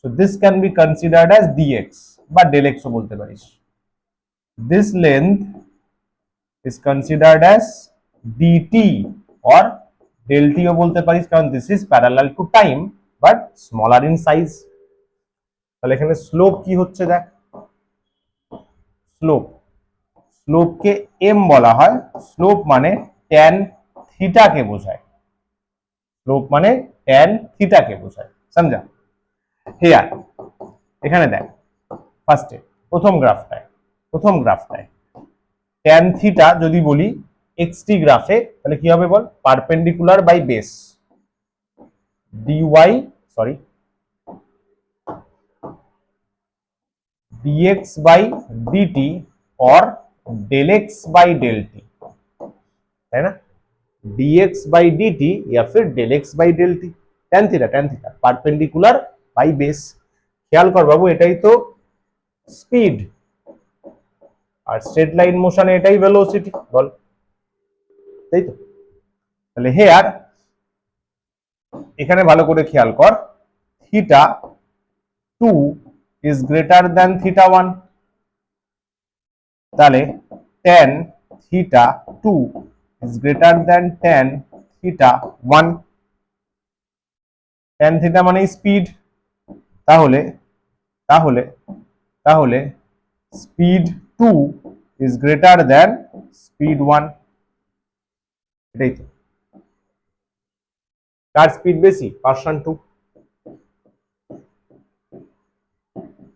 so this can be considered as dx বা del x ও বলতে পারিস। This length is considered as dt or del t ও বলতে পারিস, কারণ this is parallel to time but smaller in size. তাহলে এখানে slope কি হচ্ছে দেখ, স্লোপকে এম বলা হয়। স্লোপ মানে ট্যান থিটাকে বোঝায়, স্লোপ মানে ট্যান থিটাকে বোঝায়, সমঝা? হিয়ার এখানে দেখ ফার্স্টে প্রথম গ্রাফটায় ট্যান থিটা যদি বলি এক্সটি গ্রাফে, তাহলে কি হবে বল, perpendicular by base dy sorry dx by dt और del x by del t, है ना? dx by dt या फिर del x by del t, tan theta perpendicular by base. খেয়াল কর বাবু, এটাই তো স্পিড, আর স্ট্রেট লাইন মোশনে এটাই ভেলোসিটি, বল তাই তো? তাহলে হেয়ার এখানে ভালো করে খেয়াল কর, theta 2 is greater than theta 1, তাহলে tan theta 2 is greater than tan theta 1, tan theta মানে স্পিড, তাহলে তাহলে তাহলে speed 2 is greater than speed 1, এটাই তো। কার স্পিড বেশি? Person 2,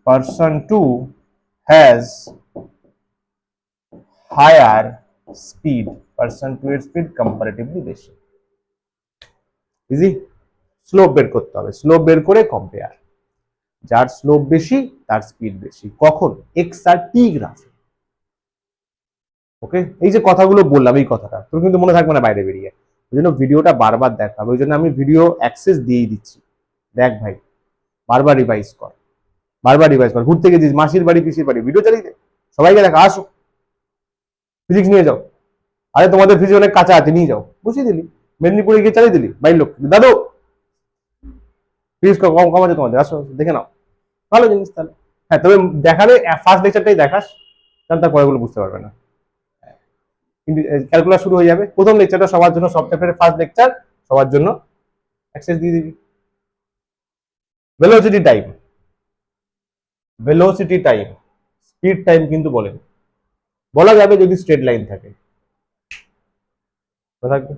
person 2 has higher speed, person 2 এর স্পিড কম্পারেটিভলি বেশি। ইজি, স্লোপ বের করতে হবে, স্লোপ বের করে কম্পেয়ার, যার স্লোপ বেশি তার স্পিড বেশি, কখন? এক্স আর টি গ্রাফে। ওকে, এই যে কথাগুলো বললাম, এই কথাটা তোর কিন্তু মনে থাকবে না বাইরে বেরিয়ে, ওই জন্য ভিডিওটা বারবার দেখাবে, ওই জন্য আমি ভিডিও অ্যাক্সেস দিয়েই দিচ্ছি। দেখ ভাই, বারবার রিভাইজ কর, ঘুরতে গেছিস মাসির বাড়ি পিসির বাড়ি, ভিডিও চালিয়ে দে, সবাইকে দেখা, আসো ফিজিক্স নিয়ে যাও, আরে তোমাদের ফিজিক্স অনেক কাঁচা আছে, নিয়ে যাও, বসিয়ে দিলি, মেদিনীপুরে গিয়ে চালিয়ে দিলি, বাইর লোক, দাদু ফিজিক্স কম কম আছে তোমাদের, আসো দেখে নাও, ভালো জিনিস তাহলে। হ্যাঁ, তবে দেখালে ফার্স্ট লেকচারটাই দেখাস, তাহলে তার পরেগুলো বুঝতে পারবে না, কিন্তু ক্যালকুলাস শুরু হয়ে যাবে। প্রথম লেকচারটা সবার জন্য, সব চ্যাপ্টারের ফার্স্ট লেকচার সবার জন্য অ্যাক্সেস দিয়ে দিবি। ভেলোসিটি টাইম, স্পিড টাইম কিন্তু বলেন, বলা যাবে যদি স্ট্রেট লাইন থাকে, থাকবে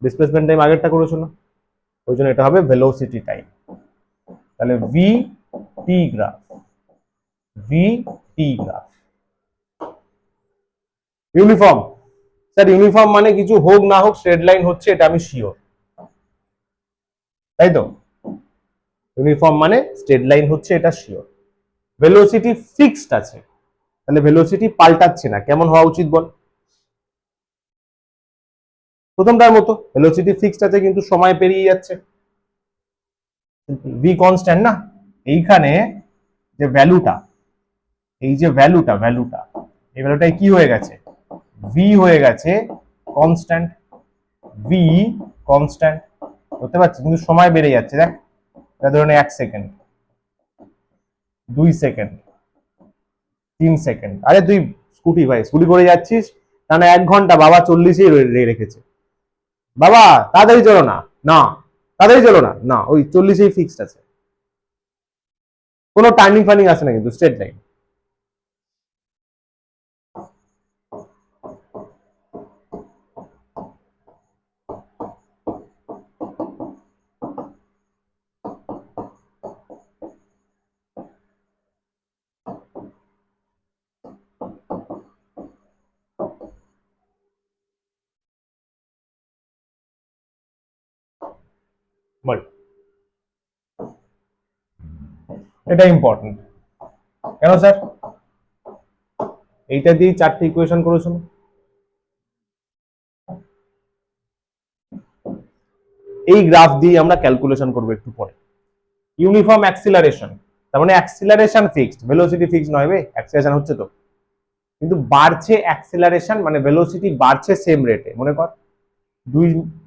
ডিসপ্লেসমেন্ট টাইম আগেরটা করেছো না, ওই জন্য এটা হবে ভেলোসিটি টাইম। তাহলে V T graph, uniform, sir uniform মানে কিছু হোক না হোক স্ট্রেট লাইন হচ্ছে, এটা আমি শিওর, তাই তো? ইউনিফর্ম মানে স্ট্রেট লাইন হচ্ছে, এটা শিওর। ভেলোসিটি ফিক্সড আছে, তাহলে ভেলোসিটি পাল্টাচ্ছে না, কেমন হওয়া উচিত বল? প্রথমটার মতো, ভেলোসিটি ফিক্সড আছে কিন্তু সময় পেরিয়ে যাচ্ছে, ভি কনস্ট্যান্ট না, এইখানে যে ভ্যালুটা, এই যে ভ্যালুটা এই ভ্যালুটাই কি হয়ে গেছে? ভি হয়ে গেছে কনস্ট্যান্ট, ভি কনস্ট্যান্ট, বুঝতে পারছিস? কিন্তু সময় বেড়ে যাচ্ছে, দেখ এটা ধরুন 1 সেকেন্ড, 2 সেকেন্ড, 3 সেকেন্ড, আরে তুই স্কুটি করে যাচ্ছিস, টানা 1 ঘন্টা, বাবা 40-এই রেখেছে, বাবা তাড়াতাড়ি চলো না, না তাড়াতাড়ি চলো না, না ওই 40-এই ফিক্সড আছে, কোনো টার্নিং ফার্নিং আসে না কিন্তু, স্ট্রেট লাইন। বল, এটা ইম্পর্টেন্ট কেন স্যার? এইটা দিয়ে 4টে ইকুয়েশন করেছো, এই গ্রাফ দিয়ে আমরা ক্যালকুলেশন করবো একটু পরে। ইউনিফর্ম অ্যাক্সিলারেশন, তার মানে অ্যাক্সিলারেশন ফিক্সড, ভেলোসিটি ফিক্সড নয় বে, অ্যাক্সিলারেশন হচ্ছে তো, কিন্তু বাড়ছে অ্যাক্সিলারেশন, মানে ভেলোসিটি বাড়ছে সেম রেটে, মনে কর 2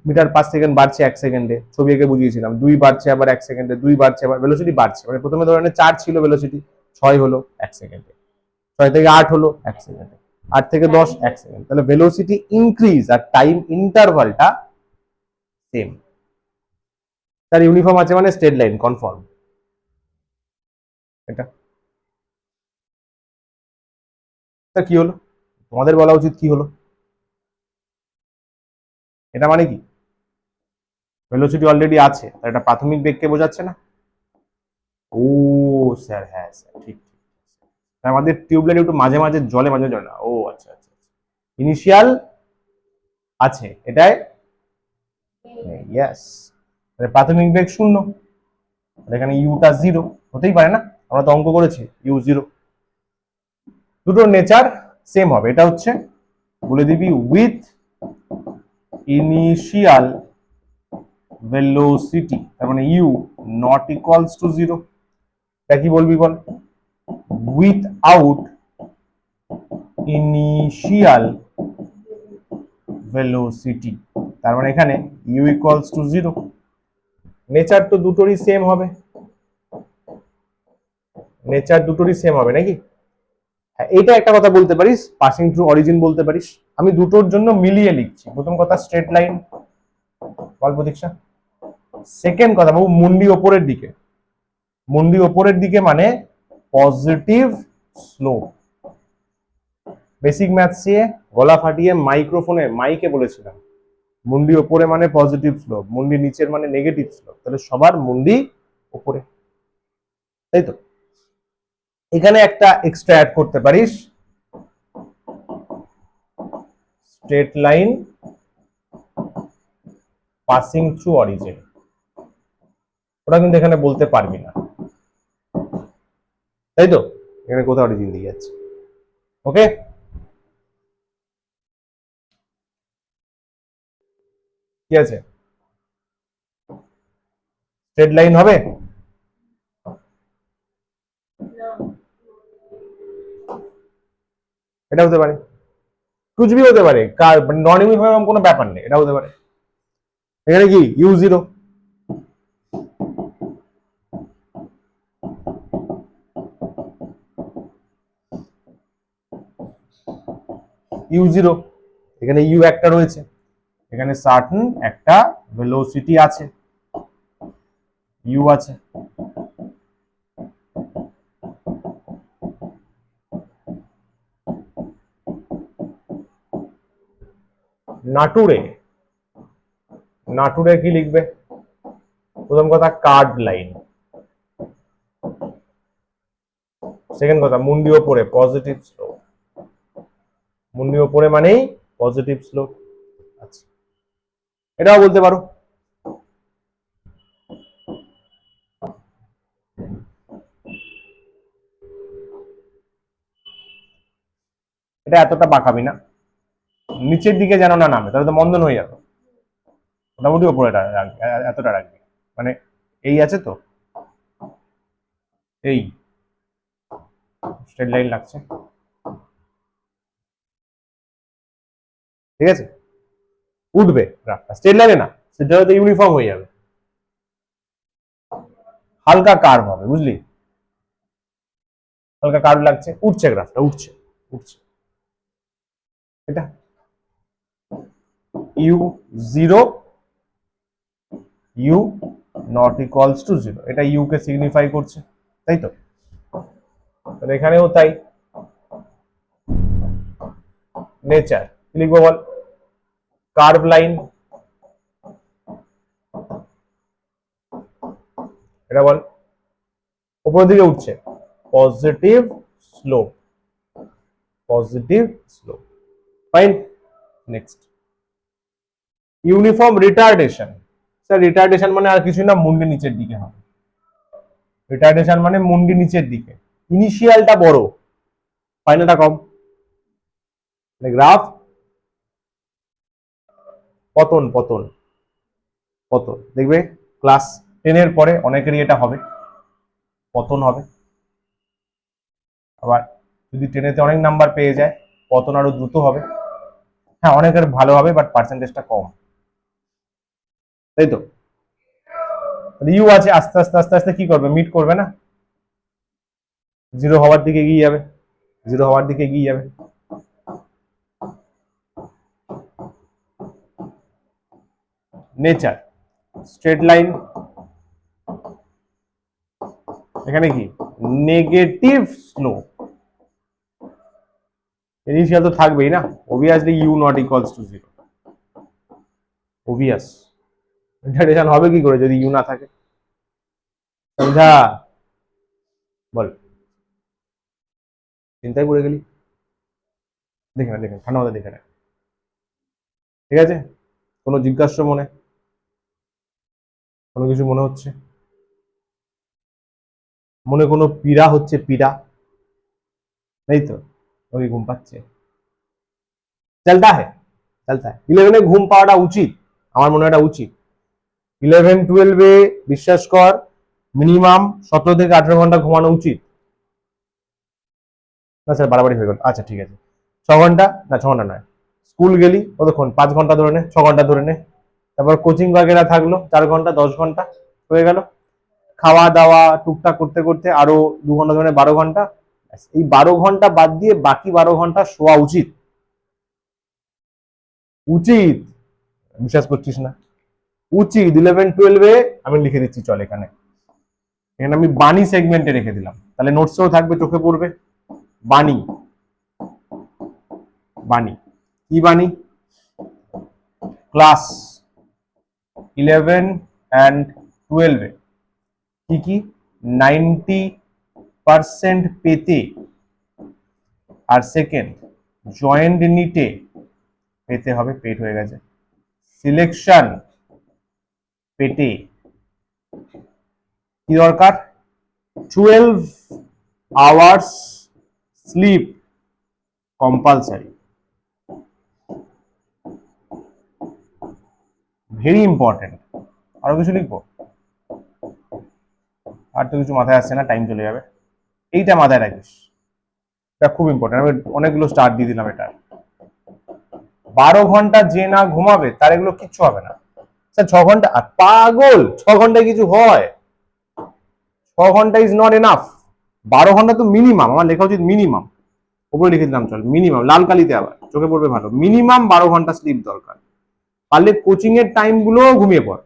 মিটার পার সেকেন্ড বাড়ছে 1 সেকেন্ডে, ছবি এঁকে বুঝিয়েছিলাম, 2 বাড়ছে আবার 1 সেকেন্ডে, 2 বাড়ছে আবার, ভেলোসিটি বাড়ছে, মানে প্রথমে ধরনের 4 ছিল ভেলোসিটি, 6 হলো 1 সেকেন্ডে, 6 থেকে 8 হলো 1 সেকেন্ডে, 8 থেকে 10 1 সেকেন্ড, তাহলে ভেলোসিটি ইনক্রিজ আর টাইম ইন্টারভালটা সেম। তার ইউনিফর্ম আছে মানে স্ট্রেট লাইন কনফার্ম, এটা কি হলো, তোমাদের বলা উচিত কি হলো, এটা মানে কি ভেলোসিটি অলরেডি আছে, এটা প্রাথমিক বেগকে বোঝাচ্ছে না? ও স্যার, হ্যাঁ স্যার, ঠিক ঠিক। আমাদের টিউবলাইট একটু মাঝে মাঝে জলে মাঝে জলে না, ও আচ্ছা আচ্ছা। ইনিশিয়াল আছে এটাই, ইয়েস, প্রাথমিক বেগ 0, এখানে ইউটা 0 হতেই পারে না, আমরা তো অঙ্ক করেছি ইউ 0। দুটোর নেচার সেম হবে, এটা হচ্ছে বলে দিবি উইথ ইনিশিয়াল ভেলোসিটি, তার মানে ইউ নট ইকুয়ালস টু 0। এটা কি বলবি বল, উইথ আউট ইনিশিয়াল ভেলোসিটি, তার মানে এখানে ইউ ইকুয়ালস টু 0। নেচার তো দুটোরই সেম হবে, নেচার দুটোরই সেম হবে নাকি? হ্যাঁ, এটা একটা কথা বলতে পারিস, পাসিং থ্রু অরিজিন বলতে পারিস। আমি দুটোর জন্য মিলিয়ে লিখছি। প্রথম কথা স্ট্রেট লাইন, বল প্রতীক্ষা। সেকেন্ড কথা বাবু, মুন্ডি ওপরের দিকে, মুন্ডি ওপরের দিকে মানে পজিটিভ স্লোপ। বেসিক ম্যাথসে গলা ফাটিয়ে মাইক্রোফোনে মাইকে বলেছিলাম মুন্ডি ওপরে মানে পজিটিভ স্লোপ, মুন্ডি নিচের মানে নেগেটিভ স্লোপ, তাহলে সবার মুন্ডি ওপরে, তাই তো? এখানে একটা এক্সট্রা অ্যাড করতে পারিস, straight line passing through origin, ওটা কিন্তু এখানে বলতে পারবি না, তাই তো? এখানে কোথাও অরিজিন দিয়ে যাচ্ছে, ওকে? কি আছে, স্ট্রেট লাইন হবে? এটা হতে পারে, कुछ भी হতে পারে, নন ইউনিফর্ম কোনো ব্যাপার নেই, এটা হতে পারে। এখানে কি ইউ 0, ইউ 0, এখানে ইউ একটা রয়েছে, এখানে সার্টেন একটা ভেলোসিটি আছে, ইউ আছে। নাটুরে, নাটুরে কি লিখবে? প্রথম কথা কার্ড লাইন, সেকেন্ড কথা মুন্ডি ওপরে পজিটিভ স্লোপ, মুন্ডি ওপরে মানেই পজিটিভ স্লোপ। আচ্ছা, এটাও বলতে পারো। এটা এতটা বাঁকাবি না, নিচের দিকে যেন না নামে, তাহলে তো মন্দন হয়ে যাবে। মোটামুটি ওপরে রাখবি, এতটা রাখবি, মানে এই আছে তো, এই স্ট্রেট লাইন লাগছে, ঠিক আছে? উঠবে গ্রাফটা স্ট্রেট লাইনে না, সেটা তো ইউনিফর্ম হয়ে যাবে, হালকা কার্ভ হবে, বুঝলি? হালকা কার্ভ লাগছে, উঠছে গ্রাফটা, উঠছে উঠছে। এটা u 0, u nought equals to 0, এটা ইউ কে সিগনিফাই করছে, তাই তো? তাহলে এখানেও তাই। নেচার কি লিখবো বল, কার্ভ লাইন, এটা বল, উপর দিকে উঠছে, positive slope, positive slope, fine. Next uniform retardation. Sir retardation মানে আর কিছু না, মুন্ডি নিচের দিকে হবে, রিটার্ডেশন মানে মুন্ডি নিচের দিকে, ইনিশিয়ালটা বড় ফাইনালটা কম। গ্রাফ পতন পতন পতন, দেখবে ক্লাস 10 পরে অনেকেরই এটা হবে, পতন হবে। আবার যদি 10 অনেক নাম্বার পেয়ে যায়, পতন আরো দ্রুত হবে। হ্যাঁ, অনেকের ভালো হবে, বাট পার্সেন্টেজটা কম, তাই তো? ইউ আছে, আস্তে আস্তে আস্তে আস্তে কি করবে, মিট করবে না, 0 হওয়ার দিকে এগিয়ে যাবে, 0 হওয়ার দিকে এগিয়ে যাবে। নেচার স্ট্রেট লাইন, এখানে কি নেগেটিভ স্লোপ। ইনিশিয়াল তো থাকবেই না, obviously u nought equals to 0, obvious. Intersection হবে কি করে যদি ইউ না থাকে? সমঝা? বল, চিন্তায় পড়ে গেলি? দেখে না, দেখে ঠান্ডা মাথায় দেখে না, ঠিক আছে? কোনো জিজ্ঞাসা মনে, কোনো কিছু মনে হচ্ছে? মনে কোনো পীড়া হচ্ছে? পীড়া নেই তো? ওই ঘুম পাচ্ছে, চলতা হ্যাঁ, চলতা হ্যাঁ। 11-এ ঘুম পাওয়াটা উচিত, আমার মনে হয় এটা উচিত। 11-12-এ বিশ্বাস কর মিনিমাম 17 থেকে 18 ঘন্টা ঘুমানো উচিত। না স্যার বাড়াবাড়ি হয়ে গেল, আচ্ছা ঠিক আছে 6 ঘন্টা, না 6 ঘন্টা নয়, স্কুল গেলি কতক্ষণ, 5 ঘন্টা ধরে নে, 6 ঘন্টা ধরে নে, তারপর কোচিং বাগেরা থাকলো 4 ঘন্টা, 10 ঘন্টা হয়ে গেল। খাওয়া দাওয়া টুকটাক করতে করতে আরো 2 ঘন্টা ধরে 12 ঘন্টা। এই 12 ঘন্টা বাদ দিয়ে বাকি 12 ঘন্টা শোয়া উচিত, উচিত। বিশ্বাস করছিস না? উচিত। 11-12-এ আমি লিখে দিচ্ছি, চল এখানে, এখানে আমি বাণী সেগমেন্টে রেখে দিলাম, তাহলে নোটসেও থাকবে, চোখে পড়বে। বাণী, বাণী কি বাণী? ক্লাস 11 and 12-এ কি কি 90% পেতে, আর সেকেন্ড জয়েন্ট নিটে পেতে হবে, পেট হয়ে গেছে, সিলেকশন পেটে কি দরকার, 12 hours sleep compulsory, very important. আরো কিছু লিখবো? আর তো কিছু মাথায় আসছে না, টাইম চলে যাবে। এইটা মাথায় রাখিস, এটা খুব ইম্পর্টেন্ট। আমি অনেকগুলো স্টার দিয়ে দিলাম। এটা 12 ঘন্টা যে না ঘুমাবে তার এগুলো কিচ্ছু হবে না। স্যার 6 ঘন্টা? আর পাগল, 6 ঘন্টায় কিছু হয়? 6 ঘন্টা ইজ নট এনাফ। 12 ঘন্টা তো মিনিমাম, আমার লেখা উচিত মিনিমাম, উপরে লিখে দিলাম, চল মিনিমাম, লাল কালিতে আবার চোখে পড়বে ভালো, মিনিমাম 12 ঘন্টা স্লিপ দরকার। পারলে কোচিং এর টাইম গুলো ঘুমিয়ে পড়,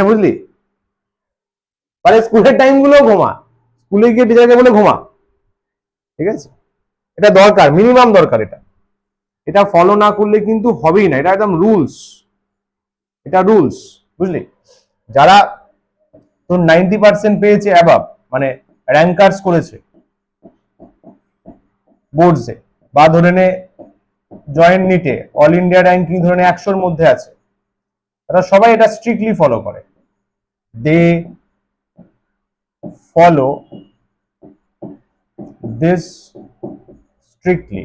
বুঝলি? পারলে স্কুলের টাইম গুলো ঘুমা, স্কুলে গিয়ে টিচারকে বলে ঘুমা, ঠিক আছে? এটা দরকার, মিনিমাম দরকার। এটা এটা ফলো না করলে কিন্তু হবেই না, এটা একদম রুলস, এটা রুলস, বুঝলি? যারা তোর 90% পেয়েছে অ্যাবাভ, মানে র্যাঙ্কার্স করেছে বোর্ডসে, বা ধরে নে জয়েন্ট নিটে অল ইন্ডিয়া র্যাঙ্কিং ধরে নে 100-র মধ্যে আছে, তারা সবাই এটা স্ট্রিক্টলি ফলো করে। They follow this strictly.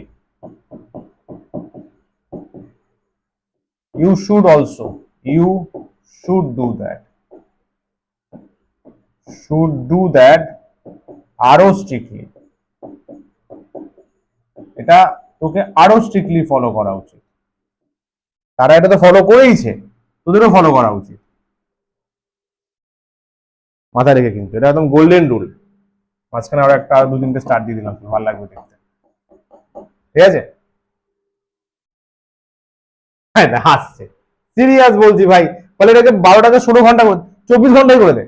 You should also, you should do that, should do that আরো স্ট্রিক্টলি। এটা তোকে আরো স্ট্রিক্টলি ফলো করা উচিত। তারা এটা তো ফলো করেইছে, তোদেরও ফলো করা উচিত, মাথায় রেখে। কিন্তু এটা একদম গোল্ডেন রুল। মাঝখানে আরো একটা 2-3টে স্টার দিয়ে দিলাম, ভালো লাগবে দেখতে, ঠিক আছে? হ্যাঁ হাসছে, সিরিয়াস বলছি ভাই। বলে এটাকে 12টাকে 16 ঘন্টা 24 ঘন্টায় করে দে।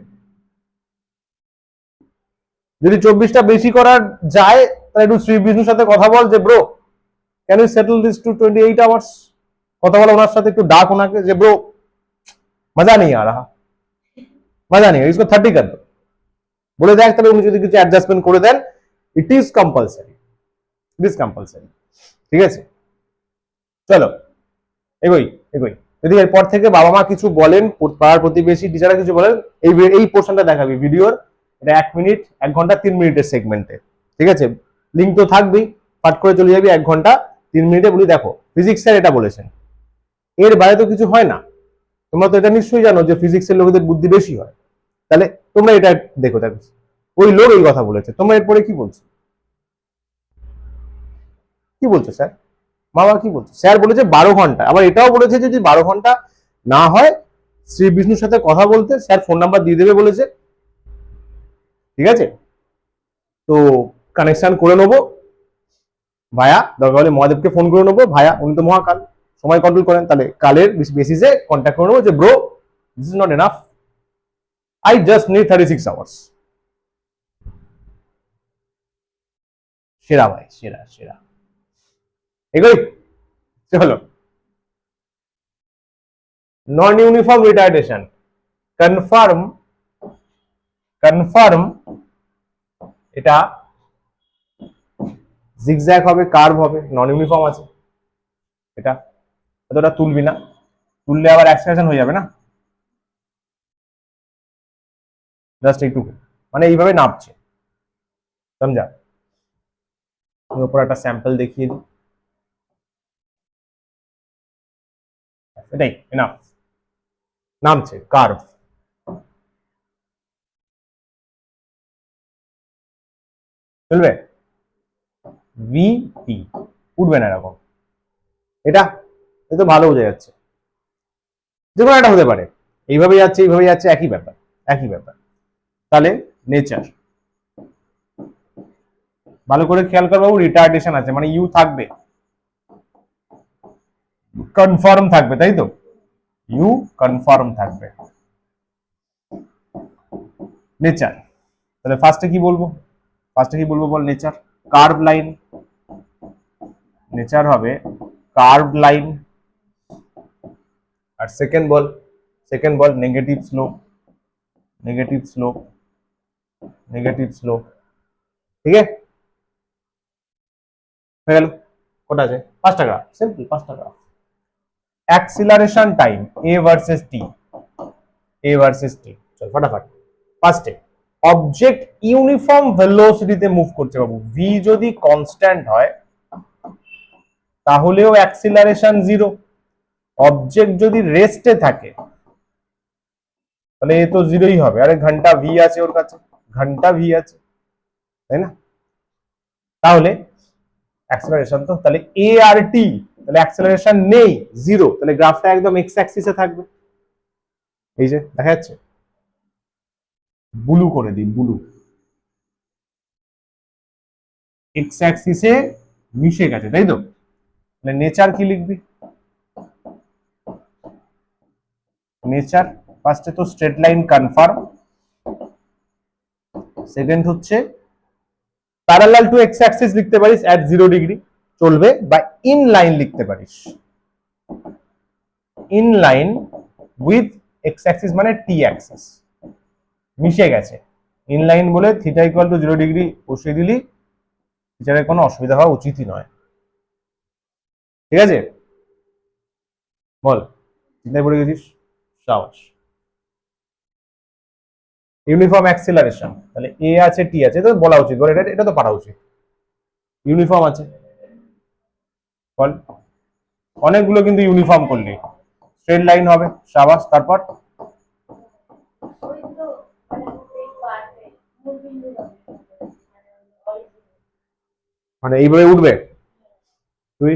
যদি 24টা বেশি করার যায় তাহলে একটু শ্রী বিষ্ণুর সাথে কথা বল যে bro can you settle this to 28 hours. কথা বলো ওনার সাথে, একটু ডাক ওনাকে যে ব্রো মজা নেই আ রাহা, মজা নেই, इसको 30 कर दो, বলে দেখ, তাহলে উনি যদি কিছু অ্যাডজাস্টমেন্ট করে দেন। It is compulsory, it is compulsory, ঠিক আছে? চলো এগোই, এগোই। যদি এরপর থেকে বাবা মা কিছু বলেন, পাড়ার প্রতিবেশী টিচাররা কিছু বলেন, এই পোর্শনটা দেখাবি ভিডিওর। এটা 1 মিনিট, 1 ঘন্টা 3 মিনিটের সেগমেন্টে, ঠিক আছে? লিঙ্ক তো থাকবেই, পাঠ করে চলে যাবি 1 ঘন্টা 3 মিনিটে। বলি দেখো ফিজিক্স স্যার এটা বলেছেন, এর বাইরে তো কিছু হয় না। তোমরা তো এটা নিশ্চয়ই জানো যে ফিজিক্সের লোকেদের বুদ্ধি বেশি হয়, তাহলে তোমরা এটা দেখো, দেখো ওই লোক এই কথা বলেছে, তোমরা এরপরে কি বলছো? কি বলছো স্যার? বাবা কি বলছো? স্যার বলেছে 12 ঘন্টা, আবার এটাও বলেছে যে যদি 12 ঘন্টা না হয় শ্রী বিষ্ণুর সাথে কথা বলতে, স্যার ফোন নাম্বার দিয়ে দেবে বলেছে, ঠিক আছে? তো কানেকশন করে নেবো ভায়া, দরকার হলে মহাদেবকে ফোন করে নেবো, ভায়া উনি তো মহাকাল, সময় কন্ট্রোল করেন, তাহলে কালের বেসিসে কন্ট্যাক্ট করে নেবো যে bro this is not enough, I just need 36 hours. সেরা ভাই, সেরা সেরা। এগোই, চলো। নন ইউনিফর্ম রিটার্ডেশন, কনফার্ম কনফার্ম এটা জিগজ্যাগ হবে, কার্ভ হবে, নন ইউনিফর্ম আছে, এটা এতটা তুলবি না, তুললে আবার অ্যাক্সিলারেশন হয়ে যাবে না। জাস্ট এইটুকু, মানে এইভাবে নামছে, সমঝা? আমি উপর একটা স্যাম্পল দেখিয়ে দিই, এটাই এনাফ, নামছে কার্ভ। চলবে? ভিপি উঠবে না এরকম, এটা তো ভালো বোঝা যাচ্ছে, যে কোনো একটা হতে পারে, এইভাবে যাচ্ছে এইভাবে যাচ্ছে, একই ব্যাপার একই ব্যাপার। তাহলে নেচার ভালো করে খেয়াল করবো, রিটার্ডেশন আছে মানে ইউ থাকবে, কনফার্ম থাকবে, তাই তো? ইউ কনফার্ম থাকবে। নেচার, তাহলে ফার্স্টে কি বলবো, বল নেচার, কার্ভ লাইন, নেচার হবে কার্ভ লাইন। আর সেকেন্ড বল negative slope, negative slope, negative slope, ঠিক আছে? হয়ে গেল, কটা আছে? 5টা গ্রাফ, সিম্পল 5টা graph. Acceleration time A versus T, A versus T, চল ফটাফট। ফার্স্টে অবজেক্ট ইউনিফর্ম ভেলোসিটিতে মুভ করছে বাবু, ভি যদি কনস্ট্যান্ট হয় তাহলেও অ্যাক্সিলারেশন জিরো, অবজেক্ট যদি রেস্টে থাকে তাহলে এ তো জিরোই হবে, আরে ঘন্টা ভি আছে ওর কাছে, ঘন্টা ভি আছে, তাই না? তাহলে অ্যাক্সিলারেশন তো, তাহলে এ আর টি, তাহলে অ্যাক্সিলারেশন নেই, জিরো, তাহলে গ্রাফটা একদম এক্স অ্যাক্সিসে থাকবে, এই যে দেখা যাচ্ছে, ব্লু করে দিই, ব্লু, এক্স অ্যাক্সিসে মিশে গেছে, তাই তো? তাহলে নেচার কি লিখবি? নেচার ফার্স্টে তো স্ট্রেট লাইন কনফার্ম, সেকেন্ড হচ্ছে প্যারালাল টু এক্স অ্যাক্সিস লিখতে পারিস এট 0 ডিগ্রি চলবে, বা ইন লাইন লিখতে পারিস, in line with ex Axis মানে টি অ্যাক্সিস, মিশে গেছে, ইন লাইন বলে থিটা ইকুয়াল টু 0 ডিগ্রি বসিয়ে দিলি, টিচারের কোনো অসুবিধা হওয়া উচিতই নয়, ঠিক আছে? বল, চিন্তায় পড়ে গেছিস? সাবাস। ইউনিফর্ম অ্যাক্সিলারেশন, তাহলে এ আছে টি আছে, তো বলা উচিত, বল এটা তো পারা উচিত, ইউনিফর্ম আছে, বল অনেকগুলো কিন্তু ইউনিফর্ম করলি, স্ট্রেট লাইন হবে, সাবাস। তারপর মানে এইভাবে উঠবে, তুই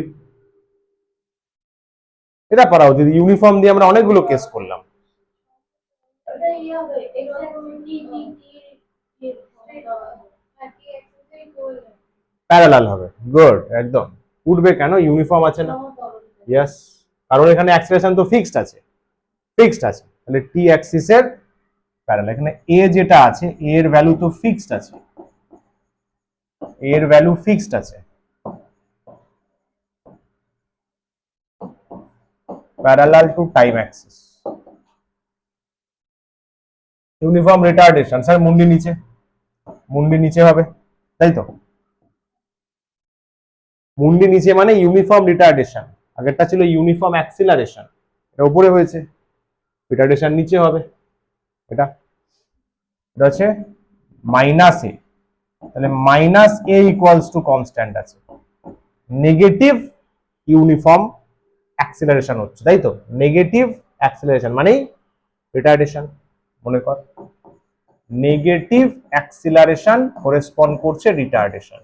এটা পারা উচিত, ইউনিফর্ম দিয়ে আমরা অনেকগুলো কেস করলাম, প্যারালাল হবে, গুড, একদম উঠবে কেন, ইউনিফর্ম আছে না, ইয়েস, কারণ এখানে অ্যাক্সিলারেশন তো ফিক্সড আছে, তাহলে টি অ্যাক্সিসের প্যারালাল, এখানে এ যেটা আছে এর ভ্যালু তো ফিক্সড আছে, এর ভ্যালু ফিক্সড আছে, parallel to time Axis. Uniform retardation, sir মুন্ডি নিচে হবে, তাই তো? মুন্ডি নিচে মানে ইউনিফর্ম রিটার্ডেশন, আগেরটা ছিল ইউনিফর্ম অ্যাক্সিলারেশন, এটা উপরে হয়েছে, রিটার্ডেশন নিচে হবে, এটা এটা হচ্ছে মাইনাস এ, তাহলে minus A equals to constant আছে, নেগেটিভ ইউনিফর্ম অ্যাক্সিলারেশন হচ্ছে, তাই তো? নেগেটিভ অ্যাক্সিলারেশন মানেই রিটার্ডেশন, মনে কর নেগেটিভ অ্যাক্সিলারেশন করেসপন্ড করছে রিটার্ডেশন।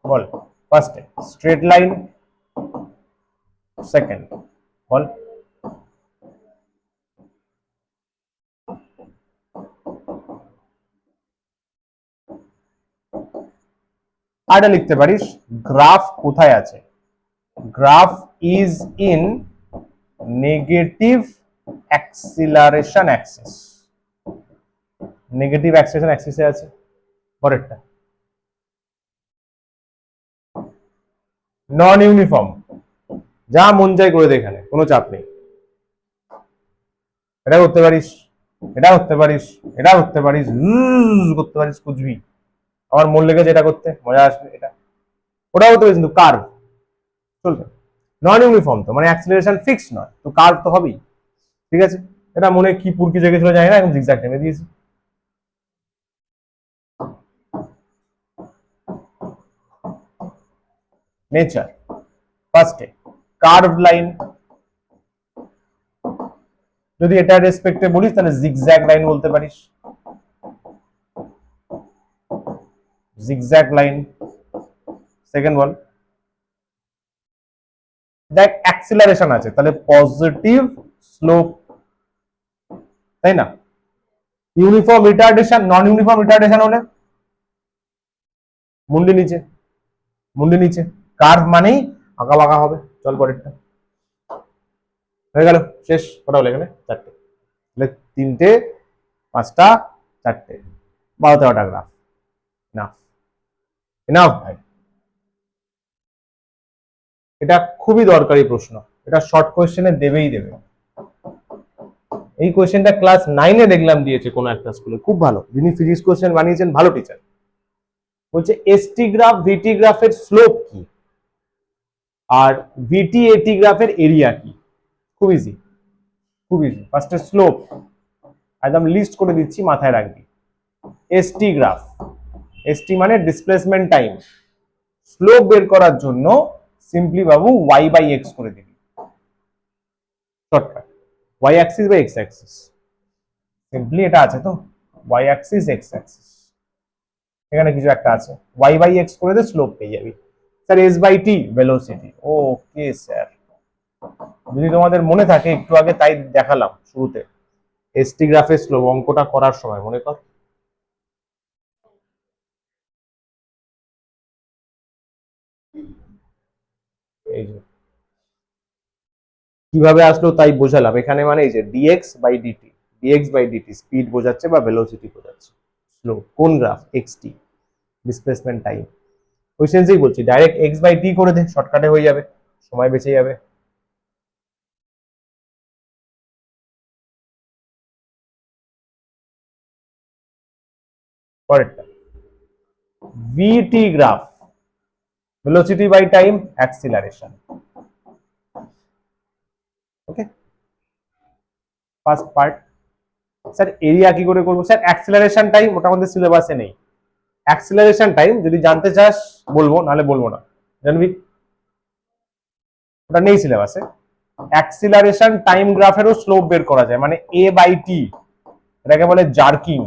বল ফার্স্ট স্ট্রেট লাইন, সেকেন্ড বল আরটা লিখতে পারিস গ্রাফ কোথায় আছে, graph is in negative acceleration axis, negative acceleration অ্যাক্সিসে আছে। পরেরটা নন ইউনিফর্ম, যা মন চাই করে দে, এখানে কোনো চাপ নেই। এটা করতে পারিস, এটা করতে পারিস, এটা করতে পারিস, করতে পারিস কুচবি। আমার মন লেগেছে এটা করতে, মজা আসবে। এটা ওটা করতে পারিস, কিন্তু কার্ভ চলবে। নন ইউনিফর্ম তো মানে অ্যাক্সিলারেশন ফিক্স নয়, তো কার্ভ তো হবেই। ঠিক আছে, এটা মনে কি পুরকি জেগেছিল জানি না, এখন জিগজ্যাগ টেনে দিয়েছি। নেচার ফার্স্টে কার্ভ লাইন, যদি এটা রেসপেক্টে বলিস তাহলে জিগজ্যাগ লাইন বলতে পারিস, জিগজ্যাগ লাইন। সেকেন্ড বল, দেখ অ্যাক্সিলারেশন আছে তাহলে পজিটিভ স্লোপ, তাই না? ইউনিফর্ম রিটার্ডেশন, নন ইউনিফর্ম রিটার্ডেশন হলে মুন্ডি নিচে, মুন্ডি নিচে, কার্ভ মানেই আঁকা বাঁকা হবে। চল পরেরটা, হয়ে গেল, শেষ। কটা হলো এখানে? চারটে। তাহলে তিনটে, পাঁচটা, চারটে, 12-13টা গ্রাফ। এনাফ, এনাফ ভাই। এটা খুবই দরকারি প্রশ্ন, এটা শর্ট কোয়েশ্চেনে দেবেই দেবে। এই কোয়েশ্চেনটা ক্লাস 9-এ দেখলাম দিয়েছে কোন একটা স্কুলে, খুব ভালো, যিনি ফিজিক্স কোয়েশ্চেন বানিয়েছেন ভালো টিচার। বলছে এসটি গ্রাফ ভিটি গ্রাফের স্লোপ কি আর ভিটি এটি গ্রাফের এরিয়া কি। খুব ইজি, খুব ইজি। ফার্স্টে স্লোপ একদম লিস্ট করে দিচ্ছি, মাথায় রাখবি। এসটি গ্রাফ, এসটি মানে ডিসপ্লেসমেন্ট টাইম, স্লোপ বের করার জন্য সিম্পলি বাবু ওয়াই বাই এক্স করে দিবি, shortcut. Y axis by x axis, simply এটা আছে তো, ওয়াই অ্যাক্সিস এক্স অ্যাক্সিস, এখানে কিছু একটা আছে, ওয়াই বাই এক্স করে দে, স্লোপ পেয়ে যাবি। Sir s by T velocity, okay sir. যদি তোমাদের মনে থাকে একটু আগে তাই দেখালাম শুরুতে, এসটি গ্রাফের স্লোপ অঙ্কটা করার সময় মনে কর। এই যে কিভাবে আসলো তাই বোঝালাম এখানে, মানে এই যে dx by dt, dx by dt speed বোঝাচ্ছে বা ভেলোসিটি বোঝাচ্ছে, স্লো কোন গ্রাফ এক্সটি, ডিসপ্লেসমেন্ট টাইম। ওই সেন্সেই বলছি, ডাইরেক্ট এক্স বাই টি করে দে, শর্টকাটে হয়ে যাবে, সময় বেঁচে যাবে। পরেরটা VT graph, velocity by time acceleration. Okay, first part. Sir area কি করে করবো? স্যার অ্যাক্সিলারেশন টাইম ওটা আমাদের সিলেবাসে নেই। অ্যাক্সিলারেশন টাইম যদি জানতে চাস বলবো, নাহলে বলবো না, জানবি? ওটা নেই সিলেবাসে। অ্যাক্সিলারেশন টাইম গ্রাফেরও স্লোপ বের করা যায়, মানে এ বাই টি, এটাকে বলে জার্কিং।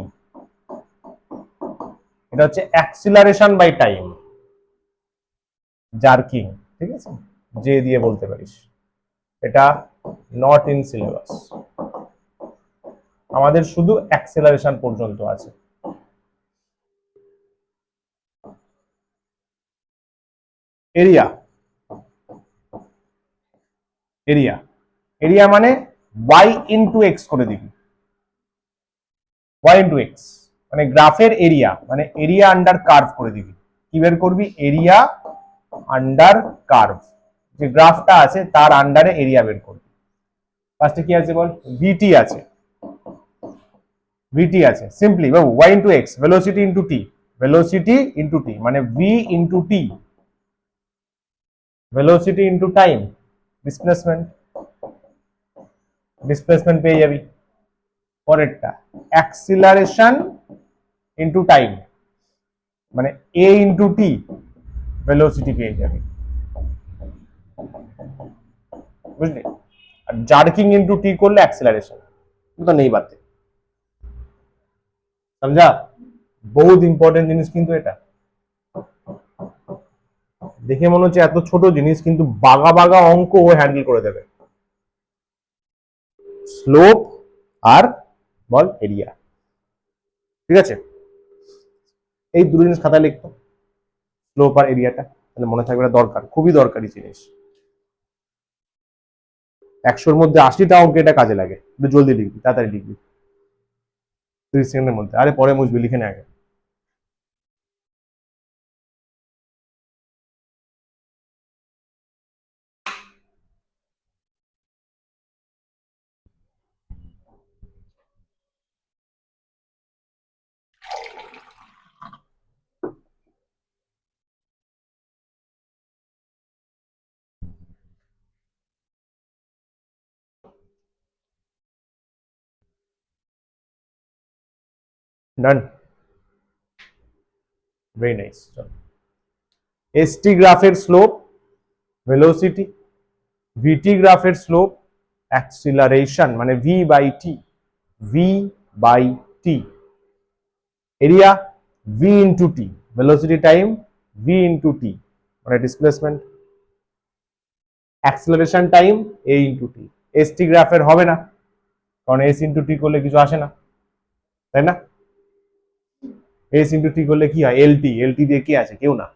এটা হচ্ছে অ্যাক্সিলারেশন বাই টাইম, জার্কিং। ঠিক আছে, জে দিয়ে বলতে পারিস। এটা নট ইন সিলেবাস, আমাদের শুধু অ্যাক্সিলারেশন পর্যন্ত আছে। এরিয়া, এরিয়া, এরিয়া মানে ওয়াই ইন্টু এক্স করে দিবি, ওয়াই ইন্টু এক্স মানে গ্রাফের এরিয়া, মানে এরিয়া আন্ডার কার্ভ করে দিবি। কি বের করবি? এরিয়া আন্ডার কার্ভ, যে গ্রাফটা আছে তার আন্ডারে এরিয়া বের করবি। ফার্স্টে কি আছে বল? ভিটি আছে, ভিটি আছে, সিম্পলি বাবু Y into X, velocity into T, velocity into T মানে V into T, velocity into time displacement, displacement পেয়ে যাবি। পরেরটা অ্যাক্সিলারেশন ইন্টু টাইম মানে এ ইন্টু টি, ভেলোসিটি পেয়ে যাবি, বুঝলি? আর জার্কিং ইন্টু টি করলে অ্যাক্সিলারেশন, তো নেই বাদ। समझा? বহুত ইম্পর্টেন্ট জিনিস কিন্তু এটা, দেখে মনে হচ্ছে এত ছোট জিনিস, কিন্তু বাগা বাগা অঙ্ক ও হ্যান্ডেল করে দেবে। স্লোপ আর বল এরিয়া, ঠিক আছে? এই দুটো জিনিস খাতায় লিখতো, স্লোপ আর এরিয়াটা, তাহলে মনে থাকবে, দরকার, খুবই দরকারি জিনিস। 100-র মধ্যে 80টা অঙ্ক এটা কাজে লাগে, একটু জলদি লিখবি, তাড়াতাড়ি লিখবি 30 সেকেন্ডের মধ্যে। আরে পরে মুছবি, লিখে নে আগে। Done, very nice. এসটি গ্রাফের স্লোপ ভেলোসিটি, ভিটি গ্রাফের স্লোপ অ্যাক্সিলারেশন মানে V by T, V by T, area V into T, velocity time V into T মানে displacement, acceleration time A into T. ST গ্রাফের হবে না, কারণ S into T করলে কিছু আসে না, তাই না? এস ইন্টু টি করলে কি হয়? এলটি, এলটি দিয়ে কি আছে? কেউ না,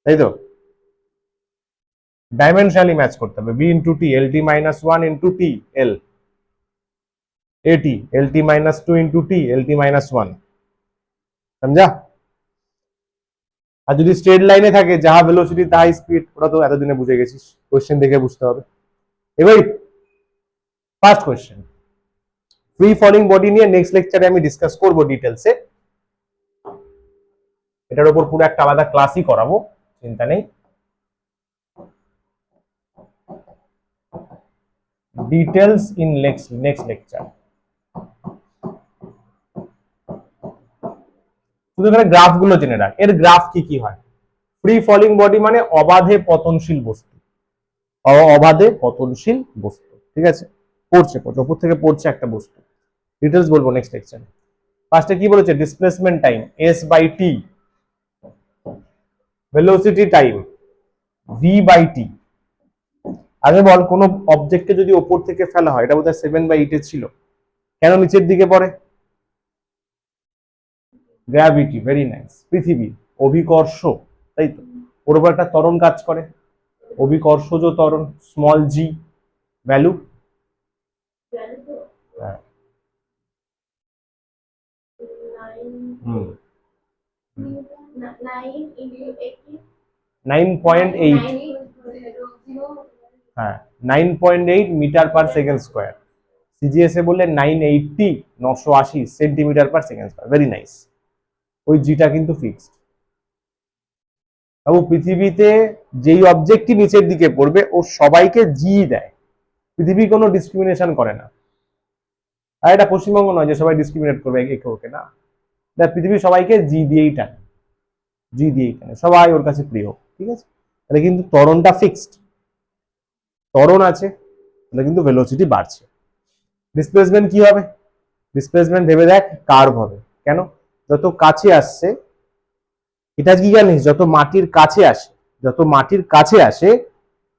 তাই তো? ডাইমেনশনালি ম্যাচ করতে হবে। V into T, LT minus 1 into T L, AT, L T minus 2 into T, L T minus 1, समझा? আর যদি স্ট্রেট লাইনে থাকে যাহা ভেলোসিটি তাহাই স্পিড, ওটা তো এতদিনে বুঝে গেছিস, কোশ্চেন দেখে বুঝতে হবে। এবার first question, free falling body নিয়ে নেক্সট লেকচারে আমি ডিসকাস করব ডিটেলসে, এটার উপর পুরো একটা আলাদা ক্লাসই করাবো, চিন্তা নেই। Details in next lecture. শুধু এখানে গ্রাফ গুলো জেনে রাখ, এর গ্রাফ কি কি হয়। ফ্রি ফলিং বডি মানে অবাধে পতনশীল বস্তু, অবাধে পতনশীল বস্তু, ঠিক আছে? পড়ছে উপর থেকে পড়ছে একটা বস্তু, ডিটেলস বলবো নেক্সট লেকচারে। ফার্স্টে কি বলেছে? Displacement time S by T, velocity time V by T. আগে বল, কোন অবজেক্টকে যদি ওপর থেকে ফেলা হয়, এটা বোধহয় 7/8 ছিল, কেন নিচের দিকে পড়ে? Gravity, very nice. পৃথিবী, অভিকর্ষ, তাই তো? ওর উপর একটা ত্বরণ কাজ করে, অভিকর্ষজ ত্বরণ, স্মল জি, ভ্যালু হুম 9.8, হ্যাঁ 9.8 মিটার পার সেকেন্ড স্কোয়ার। সিজিএসএ বললে 980, 980 সেন্টিমিটার পার সেকেন্ড স্কোয়ার, ভেরি নাইস। ওই জিটা কিন্তু ফিক্সড। বাবু পৃথিবীতে যেই অবজেক্টই নিচের দিকে পড়বে ও সবাইকে জি দেয়, পৃথিবী কোনো ডিসক্রিমিনেশন করে না। আর এটা পশ্চিমবঙ্গ নয় যে সবাই ডিসক্রিমিনেট করবে একে ওকে, না, পৃথিবী সবাইকে জি দিয়েই টানে, জি দিয়েই টানে, সবাই ওর কাছে প্রিয়, ঠিক আছে? তাহলে কিন্তু ত্বরণটা ফিক্সড, ত্বরণ আছে, তাহলে কিন্তু ভেলোসিটি বাড়ছে। ডিসপ্লেসমেন্ট কি হবে? ডিসপ্লেসমেন্ট ভেবে দেখ, কার্ভ হবে। কেন? যত কাছে আসছে, এটা কি জানিস, যত মাটির কাছে আসে, যত মাটির কাছে আসে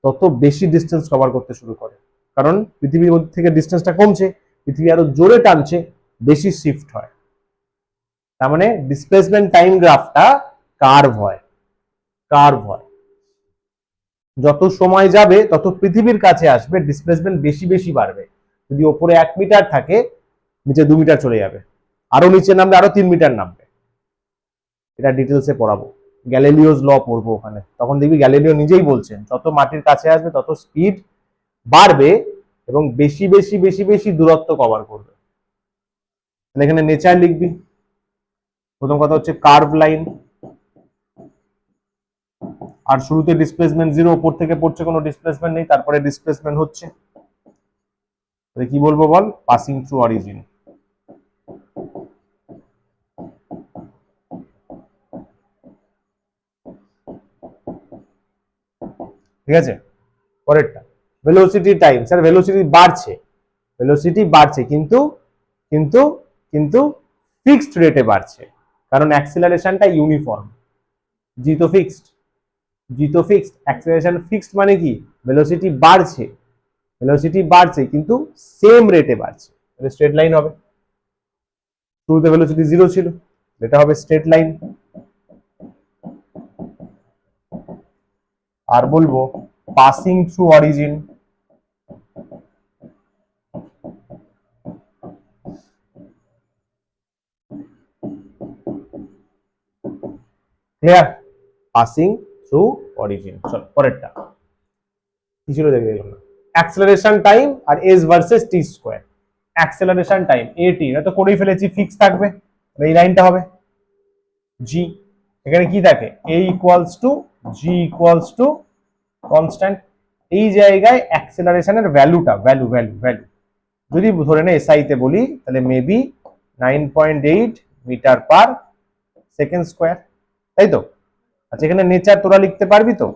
তত বেশি ডিস্টেন্স কভার করতে শুরু করে, কারণ পৃথিবীর মধ্যে থেকে ডিস্টেন্সটা কমছে, পৃথিবী আরো জোরে টানছে, বেশি শিফট হয়। তার মানে ডিসপ্লেসমেন্ট টাইম গ্রাফটা কার্ভ হয়, কার্ভ হয়। যত সময় যাবে তত পৃথিবীর কাছে আসবে, ডিসপ্লেসমেন্ট বেশি বেশি বাড়বে। যদি ওপরে 1 মিটার থাকে, নিচে 2 মিটার চলে যাবে, আরো নিচে নামলে আরো 3 মিটার নামবে। এটা ডিটেলসে পড়াবো, গ্যালিলিওস ল পড়বো ওখানে, তখন দেখবি গ্যালিলিও নিজেই বলছেন যত মাটির কাছে আসবে তত স্পিড বাড়বে এবং বেশি বেশি বেশি বেশি দূরত্ব কভার করবে। তাহলে এখানে নেচার লিখবি। প্রথম কথা হচ্ছে কার্ভ লাইন, আর শুরুতে ডিসপ্লেসমেন্ট 0, উপর থেকে পড়ছে কোনো ডিসপ্লেসমেন্ট নেই, তারপরে ডিসপ্লেসমেন্ট হচ্ছে, তাহলে কি বলবো বল? Passing through origin. ঠিক আছে? পরেরটা ভেলোসিটি টাইম। স্যার ভেলোসিটি বাড়ছে, ভেলোসিটি বাড়ছে কিন্তু কিন্তু কিন্তু ফিক্সড রেটে বাড়ছে, কারণ অ্যাক্সিলারেশনটা ইউনিফর্ম, জি তো ফিক্সড, জি তো ফিক্সড, অ্যাক্সিলারেশন ফিক্সড মানে কি? ভেলোসিটি বাড়ছে, ভেলোসিটি বাড়ছে কিন্তু সেম রেটে বাড়ছে, তাহলে স্ট্রেট লাইন হবে। শুরুতে ভেলোসিটি 0 ছিল, এটা হবে স্ট্রেট লাইন। আর বলবো passing through origin, clear? Passing through origin. চলো পরেরটা কি ছিল দেখে গেলাম না। অ্যাক্সেলারেশন টাইম আর S versus T square. Acceleration time AT, এটা তো করেই ফেলেছি, ফিক্স থাকবে, এই লাইনটা হবে জি। এখানে কি থাকে, A equals to G equals to constant. এই জায়গায় অ্যাক্সেলারেশনের ভ্যালুটা, ভ্যালু ভ্যালু ভ্যালু যদি ধরে নে এসআই তে বলি, তাহলে maybe 9.8 metre per second square, তাই তো? আচ্ছা এখানে নেচার তোরা লিখতে পারবি তো?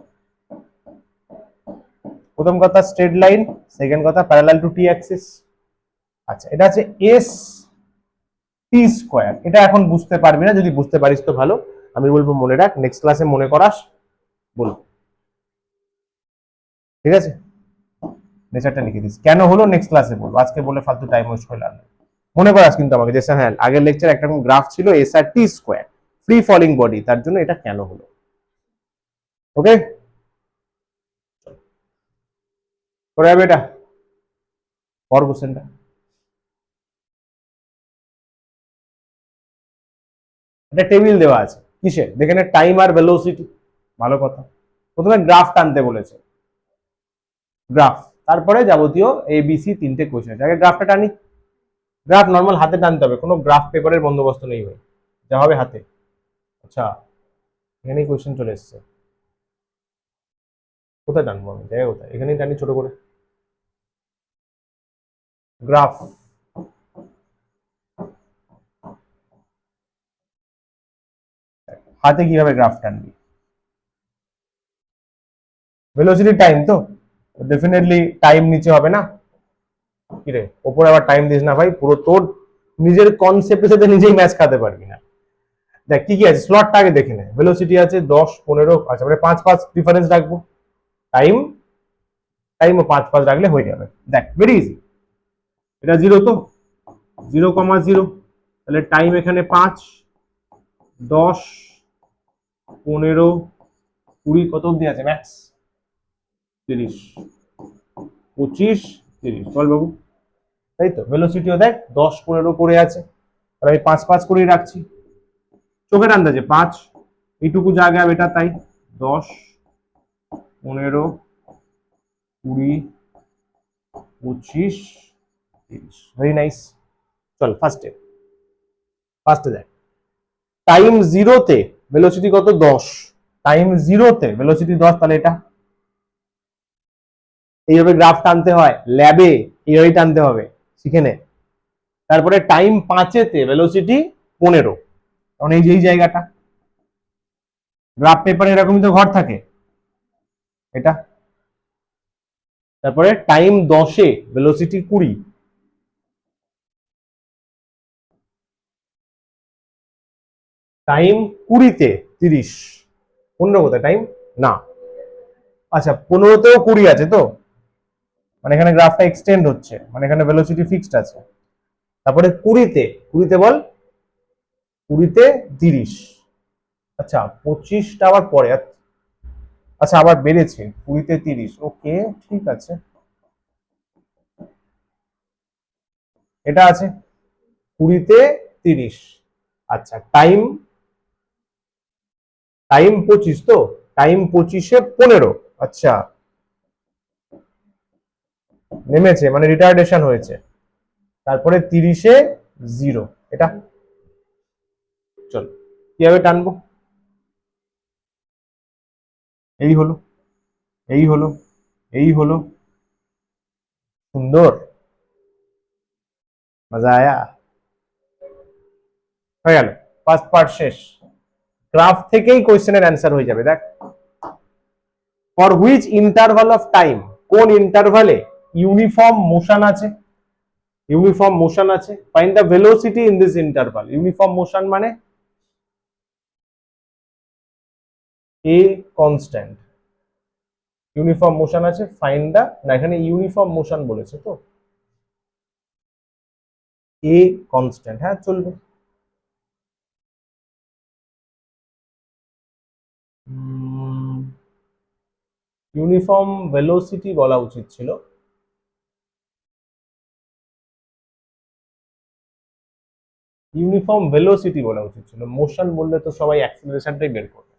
প্রথম কথা স্ট্রেট লাইন, সেকেন্ড কথা প্যারালাল টু টি অ্যাক্সিস। আচ্ছা এটা আছে এস টি স্কোয়ার। এটা এখন বুঝতে পারবি না, যদি বুঝতে পারিস তো ভালো, আমি বলবো মনে রাখ, নেক্সট ক্লাসে মনে করাস বলবো, ঠিক আছে? নেচারটা লিখে দিস, কেন হলো নেক্সট ক্লাসে বলবো, আজকে বলে ফালতু টাইম ওয়েস্ট করে লাভ নেই। মনে করাস কিন্তু আমাকে, যে হ্যাঁ আগের লেকচার একটা গ্রাফ ছিল এস আর টি স্কোয়ার, ফ্রি ফলিং বডি, তার জন্য এটা কেন হলো। ওকে করে যাবে এটা পর কোশ্চেনটা। একটা টেবিল দেওয়া আছে, কিসের দেখে নে, টাইম আর ভেলোসিটি। ভালো কথা, প্রথমে গ্রাফ টানতে বলেছে, গ্রাফ, তারপরে যাবতীয় এবিসি তিনটে কোশ্চেন আছে। আগে গ্রাফটা টানি। গ্রাফ নর্মাল হাতে টানতে হবে, কোনো গ্রাফ পেপারের বন্দোবস্ত নেই ভাই, যা হবে হাতে। আচ্ছা এখানেই কোশ্চেন চলে এসছে, কোথায় টানবো আমি, জায়গা কোথায়, এখানেই টানি ছোট করে গ্রাফ। হাতে কিভাবে গ্রাফ টানবি, ভেলোসিটি টাইম তো ডেফিনেটলি টাইম নিচে হবে না, কিরে ওপরে আবার টাইম দিস না ভাই, পুরো তোর নিজের কনসেপ্টের সাথে নিজেই ম্যাচ খাতে পারবি না। দেখ কি কি আছে, স্লটটা আগে দেখে নে, ভেলোসিটি আছে 10 15, আচ্ছা মানে 5 5 ডিফারেন্স রাখবো, টাইম টাইমও 5 5 রাখলে হয়ে যাবে। দেখ ভেরি ইজি, এটা 0 তো, 0,0, তাহলে টাইম এখানে 5 10 15 20, কত অব্দি আছে ম্যাক্স 30 25 30, চল বাবু, তাই তো? ভেলোসিটিও দেখ 10 15 করে আছে, তাহলে আমি 5 5 করেই রাখছি, চোখের আন্দাজে 5, এইটুকু জায়গা এটা, তাই 10 15 20 25 30, ভেরি নাইস। চল ফার্স্টে দেখ, টাইম জিরোতে ভেলোসিটি কত 10, টাইম জিরোতে ভেলোসিটি 10, তাহলে এটা এইভাবে গ্রাফ টানতে হয় ল্যাবে, এইভাবেই টানতে হবে, শিখে নে। তারপরে টাইম 5-এতে ভেলোসিটি 15, কারণ এই যে এই জায়গাটা, গ্রাফ পেপারে এরকমই তো ঘর থাকে এটা। তারপরে টাইম 10-এ ভেলোসিটি 20, টাইম 20-তে 30, 15 কোথায় টাইম না, আচ্ছা 15-তেও 20 আছে তো, মানে এখানে গ্রাফটা এক্সটেন্ড হচ্ছে, মানে এখানে ভেলোসিটি ফিক্সড আছে। তারপরে 20-তে বল, 20-তে 30, আচ্ছা 25টা আবার পরে, আচ্ছা আবার বেড়েছে 20-তে 30, ওকে ঠিক আছে, এটা আছে 20-তে 30, আচ্ছা টাইম টাইম 25 তো, টাইম 25-এ 15, আচ্ছা নেমেছে মানে রিটার্ডেশন হয়েছে, তারপরে 30-এ 0, এটা চল কিভাবে টানবো, এই হলো এই হলো এই হলো, সুন্দর, মজা আয়া, হয়ে গেল, ফার্স্ট পার্ট শেষ। গ্রাফ থেকেই কোশ্চেনের অ্যান্সার হয়ে যাবে, দেখ for which interval of time, কোন ইন্টারভালে ইউনিফর্ম মোশন আছে, ইউনিফর্ম মোশন আছে, find the velocity in this interval. Uniform motion মানে এ কনস্ট্যান্ট, ইউনিফর্ম মোশন আছে, ফাইন্ড দ্য, না এখানে ইউনিফর্ম মোশন বলেছে তো, এ কনস্ট্যান্ট, হ্যাঁ চলবে। ইউনিফর্ম ভেলোসিটি বলা উচিত ছিল, ইউনিফর্ম ভেলোসিটি বলা উচিত ছিল, মোশন বললে তো সবাই অ্যাক্সিলারেশনটাই বের করবে।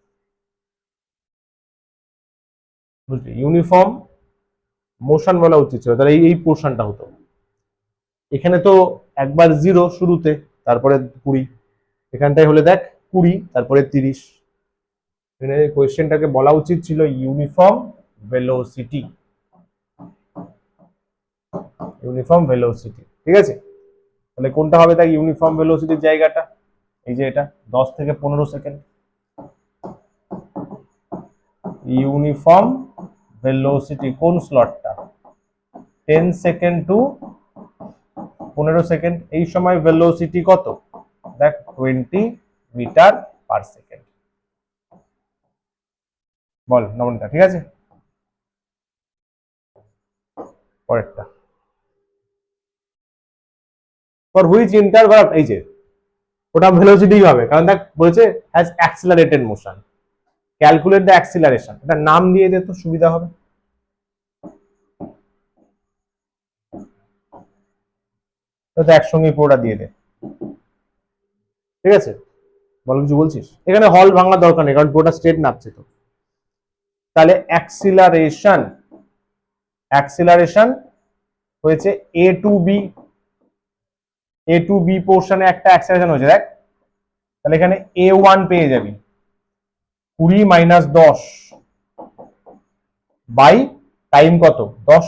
বুঝলি, ইউনিফর্ম মোশন বলা উচিত ছিল, তাহলে এই পোর্শনটা হতো। এখানে তো একবার 0 শুরুতে, তারপরে 20, এখানটায় হলে দেখ 20 তারপরে 30। এখানে কোয়েশ্চেনটাকে বলা উচিত ছিল ইউনিফর্ম ভেলোসিটি, ইউনিফর্ম ভেলোসিটি। ঠিক আছে, তাহলে কোনটা হবে তাই ইউনিফর্ম ভেলোসিটির জায়গাটা? এই যে এটা 10 থেকে 15 সেকেন্ড, ইউনিফর্ম ভেলোসিটি কোন স্লটটা? 10 সেকেন্ড টু 15 সেকেন্ড। এই সময় ভেলোসিটি কত? দেখ 20 মিটার পার সেকেন্ড। বল নমনটা ঠিক আছে। পরেরটা, ফর হুইচ ইন্টারভাল, এই যে ওটা ভেলোসিটি হবে, কারণ দেখ বলেছে has accelerated motion, calculate the acceleration. এটা নাম দিয়ে দে তো সুবিধা হবে। তো একসঙ্গে পুরোটা দিয়ে দে, ঠিক আছে। বল, কিছু বলছিস? এখানে হল ভাঙার দরকার নেই, কারণ পুরোটা স্ট্রেট নামছে তো। তাহলে অ্যাক্সিলারেশন, অ্যাক্সিলারেশন হয়েছে এ টু বি, এ টু বি পোর্শনে একটা অ্যাক্সিলারেশন হয়েছে দেখ। তাহলে এখানে A1 পেয়ে যাবি 20 মাইনাস 10 বাই টাইম কত 10,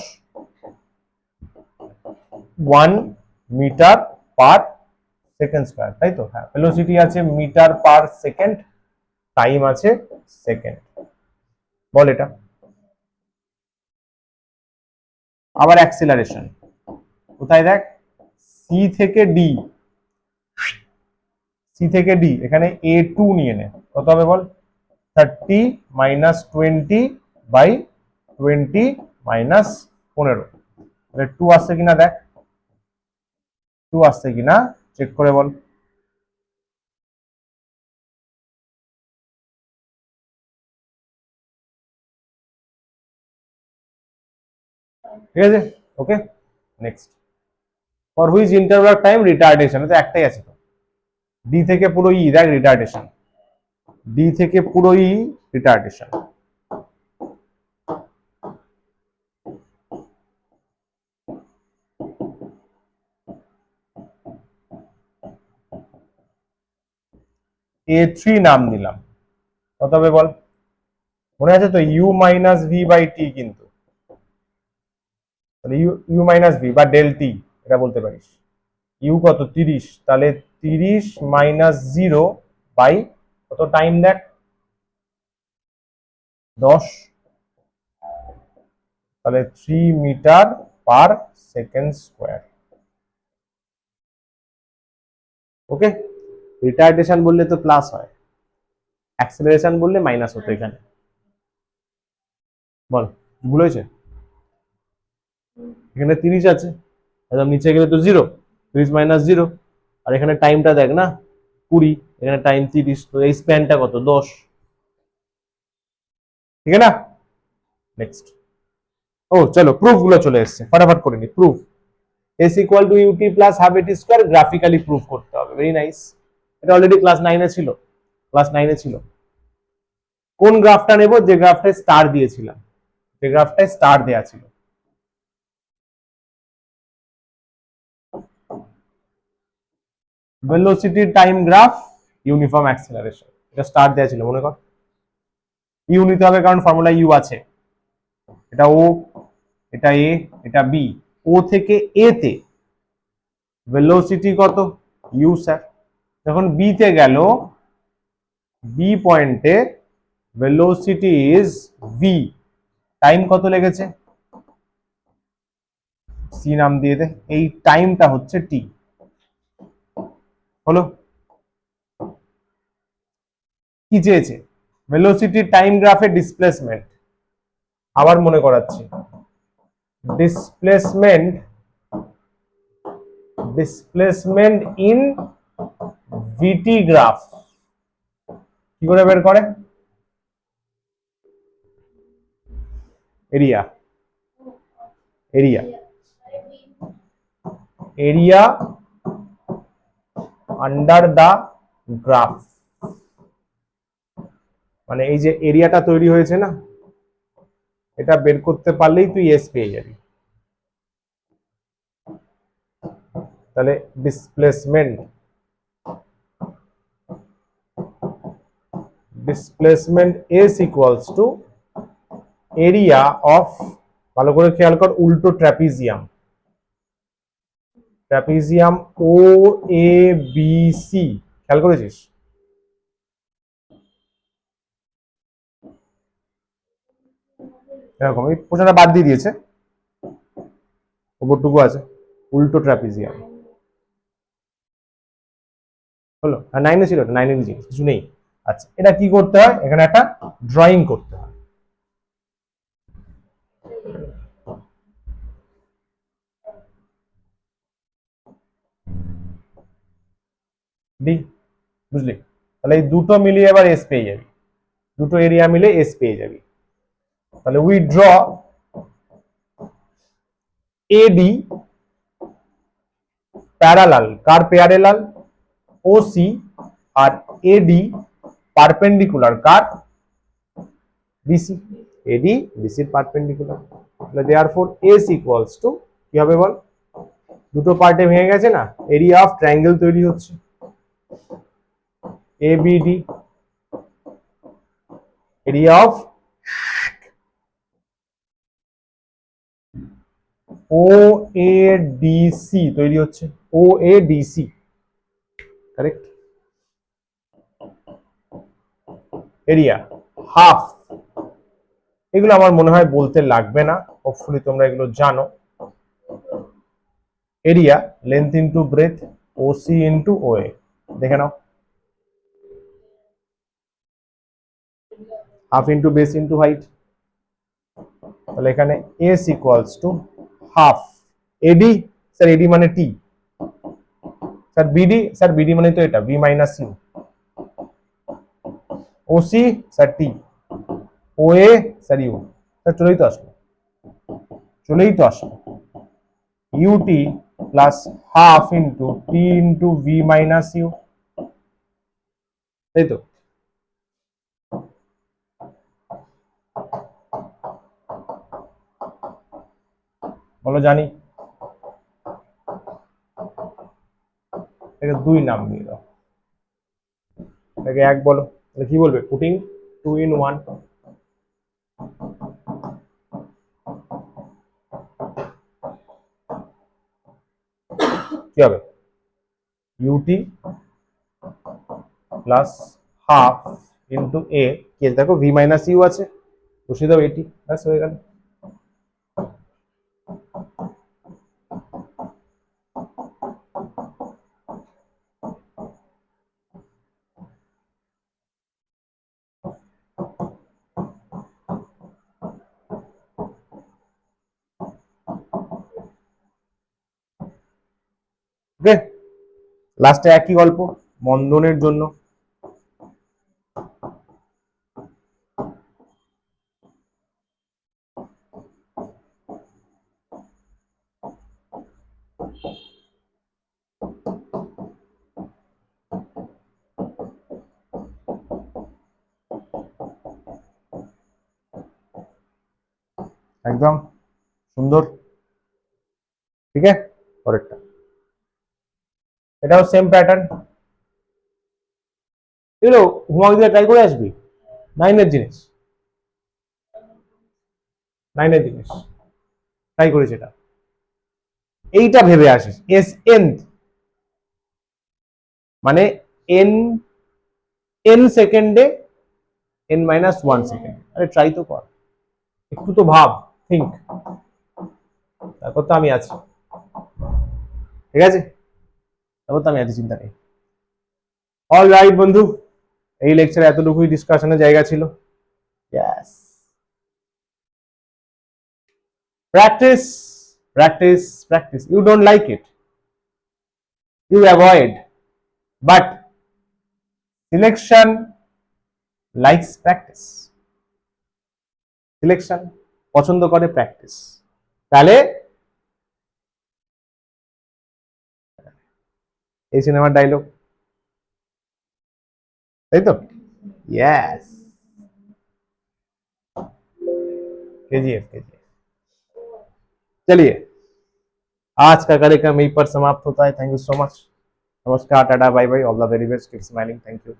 1 মিটার পার সেকেন্ড স্কয়ার, তাই তো? হ্যাঁ, ভেলোসিটি আছে মিটার পার সেকেন্ড, টাইম আছে সেকেন্ড। বল এটা। আবার অ্যাক্সিলারেশন কোথায় দেখ, সি থেকে ডি, সি থেকে ডি, এখানে A2 নিয়ে নে, কত হবে বল? 30 মাইনাস 20 বাই 20 মাইনাস 15। 2 আসছে কিনা দেখ, 2 আসছে কিনা চেক করে বল। ঠিক আছে, okay next. For which interval time retardation, তো একটাই আছে তো, ডি থেকে পুরো ই দেখ রিটার্ডেশন, ডি থেকে পুরো ই রিটার্ডেশন। A3 নাম দিলাম, কত হবে বল? মনে আছে তো ইউ মাইনাস ভি বাই টি, কিন্তু তাহলে ইউ ইউ মাইনাস ভি বা ডেল টি এটা বলতে পারিস। ইউ কত 30, তাহলে 30 মাইনাস 0 বাই কত টাইম দেখ 10, তাহলে 3 মিটার পার সেকেন্ড স্কোয়ার। ওকে, রিটার্ডেশন বললে তো প্লাস হয়, অ্যাক্সেলারেশন বললে মাইনাস হতো এখানে। বল ভুল হয়েছে? এখানে 30 আছে, একদম নিচে গেলে তো 0, 30 মাইনাস 0, আর এখানে টাইমটা দেখ না 20, এখানে টাইম 30, তো এই স্প্যানটা কত 10। ঠিক আছে না? নেক্সট, ও চলো প্রুফ গুলো চলে এসছে, ফটাফট করে নি। Proof s equal to u t plus half a t square graphically proof করতে হবে। ভেরি নাইস, এটা অলরেডি ক্লাস 9-এ ছিল, ক্লাস 9-এ ছিল। কোন গ্রাফটা নেব? যে গ্রাফটায় স্টার দিয়েছিলাম, যে গ্রাফটায় স্টার দেয়া ছিল। Velocity time graph uniform acceleration, এটা স্টার দেয়া ছিল মনে কর। ইউ নিতে হবে কারণ ফর্মুলা ইউ আছে। এটা ও, এটা এ, এটা বি। ও থেকে এ তে ভেলোসিটি কত? You sir. যখন বি তে গেল, বি পয়েন্টে ভেলোসিটি ইজ ভি, টাইম কত লেগেছে? সি নাম দিয়ে দে, এই টাইমটা হচ্ছে টি। হলো? কি চেয়েছে? ভেলোসিটি টাইম গ্রাফে ডিসপ্লেসমেন্ট। আবার মনে করাচ্ছি, displacement, displacement in v t graph কি করে বের করে? Area, area, area under the graph, মানে এই যে এরিয়াটা তৈরি হয়েছে না, এটা বের করতে পারলেই তুই এস পেয়ে যাবি। তাহলে displacement S equals two area of, ভালো করে খেয়াল কর, উল্টো ট্র্যাপিজিয়াম, ও এ বি সি, খেয়াল করেছিস? এরকম এই পোর্শনটা বাদ দিয়ে দিয়েছে, ওপরটুকু আছে, উল্টো ট্র্যাপিজিয়াম হলো। আর নাইনে ছিল, নাইনে কিছু নেই। আচ্ছা, এটা কি করতে হয়, এখানে একটা ড্রয়িং করতে হয়। ডি, বুঝলি? তাহলে এই দুটো মিলিয়ে এবার এস পেয়ে যাবি, দুটো এরিয়া মিলে এস পেয়ে যাবি। তাহলে উই ড্র এডি প্যারালাল, কার প্যারালাল? ওসি, আর এডি পারপেন্ডিকুলার কার? বিসি। এডি বিসির পারপেন্ডিকুলার। তাহলে দেয়ারফর এস ইকুয়ালস টু কি হবে বল? দুটো পার্টে ভেঙে গেছে না, এরিয়া অফ ট্রায়াঙ্গেল তৈরি হচ্ছে, ABD, area of O A DC তৈরি হচ্ছে, O A DC, correct? Area half, এগুলো আমার মনে হয় বলতে লাগবে না, হোপফুলি তোমরা এগুলো জানো। Area length into breadth, O C into O A, দেখে নাও, half into base into height. তাহলে এখানে S equals to half AD, sir AD মানে T, sir BD, sir BD মানে তো এটা B minus U, OC sir T, O A sir U, sir চলেই তো আসলো, চলেই তো আসলো, UT plus half into T into V minus U, তাই তো? বলো জানি, এটাকে দুই নাম দিয়ে দাও, এটাকে এক বলো, তাহলে কি বলবে? পুটিং টু ইন ওয়ান, কি হবে? ইউটি প্লাস হাফ ইন্টু এ, কে দেখো ভি মাইনাস ইউ আছে, বসিয়ে দাও এটি, ব্যাস হয়ে গেল। ওকে, লাস্টে একই গল্প মন্দনের জন্য। একদম সুন্দর, ঠিক আছে। পরেরটা, এটাও সেম প্যাটার্ন, এগুলো হোমওয়ার্ক দিয়ে ট্রাই করে আসবি, নাইনের জিনিস, নাইনের জিনিস ট্রাই করেছি এটা। এইটা ভেবে আসিস, এস এন মানে এন, এন সেকেন্ডে এন মাইনাস ওয়ান সেকেন্ড, আরে ট্রাই তো কর, একটু তো ভাব, থিঙ্ক, তারপর তো আমি আছি, ঠিক আছে? তারপর তো আমি আছি, চিন্তা নেই। অল রাইট বন্ধু, এই লেকচারে এতটুকুই ডিসকাশনের জায়গা ছিল। Yes, practice, practice, practice, you don't like it, you avoid, but selection likes practice, selection পছন্দ করে প্র্যাকটিস। তাহলে এই সিনেমার ডায়লগ, তাই তো? ইয়েস, केजीएफ। चलिए, आज का कार्यक्रम यहीं पर समाप्त होता है। Thank you so much. नमस्कार, tata, bye bye, all the very best, keep smiling, thank you.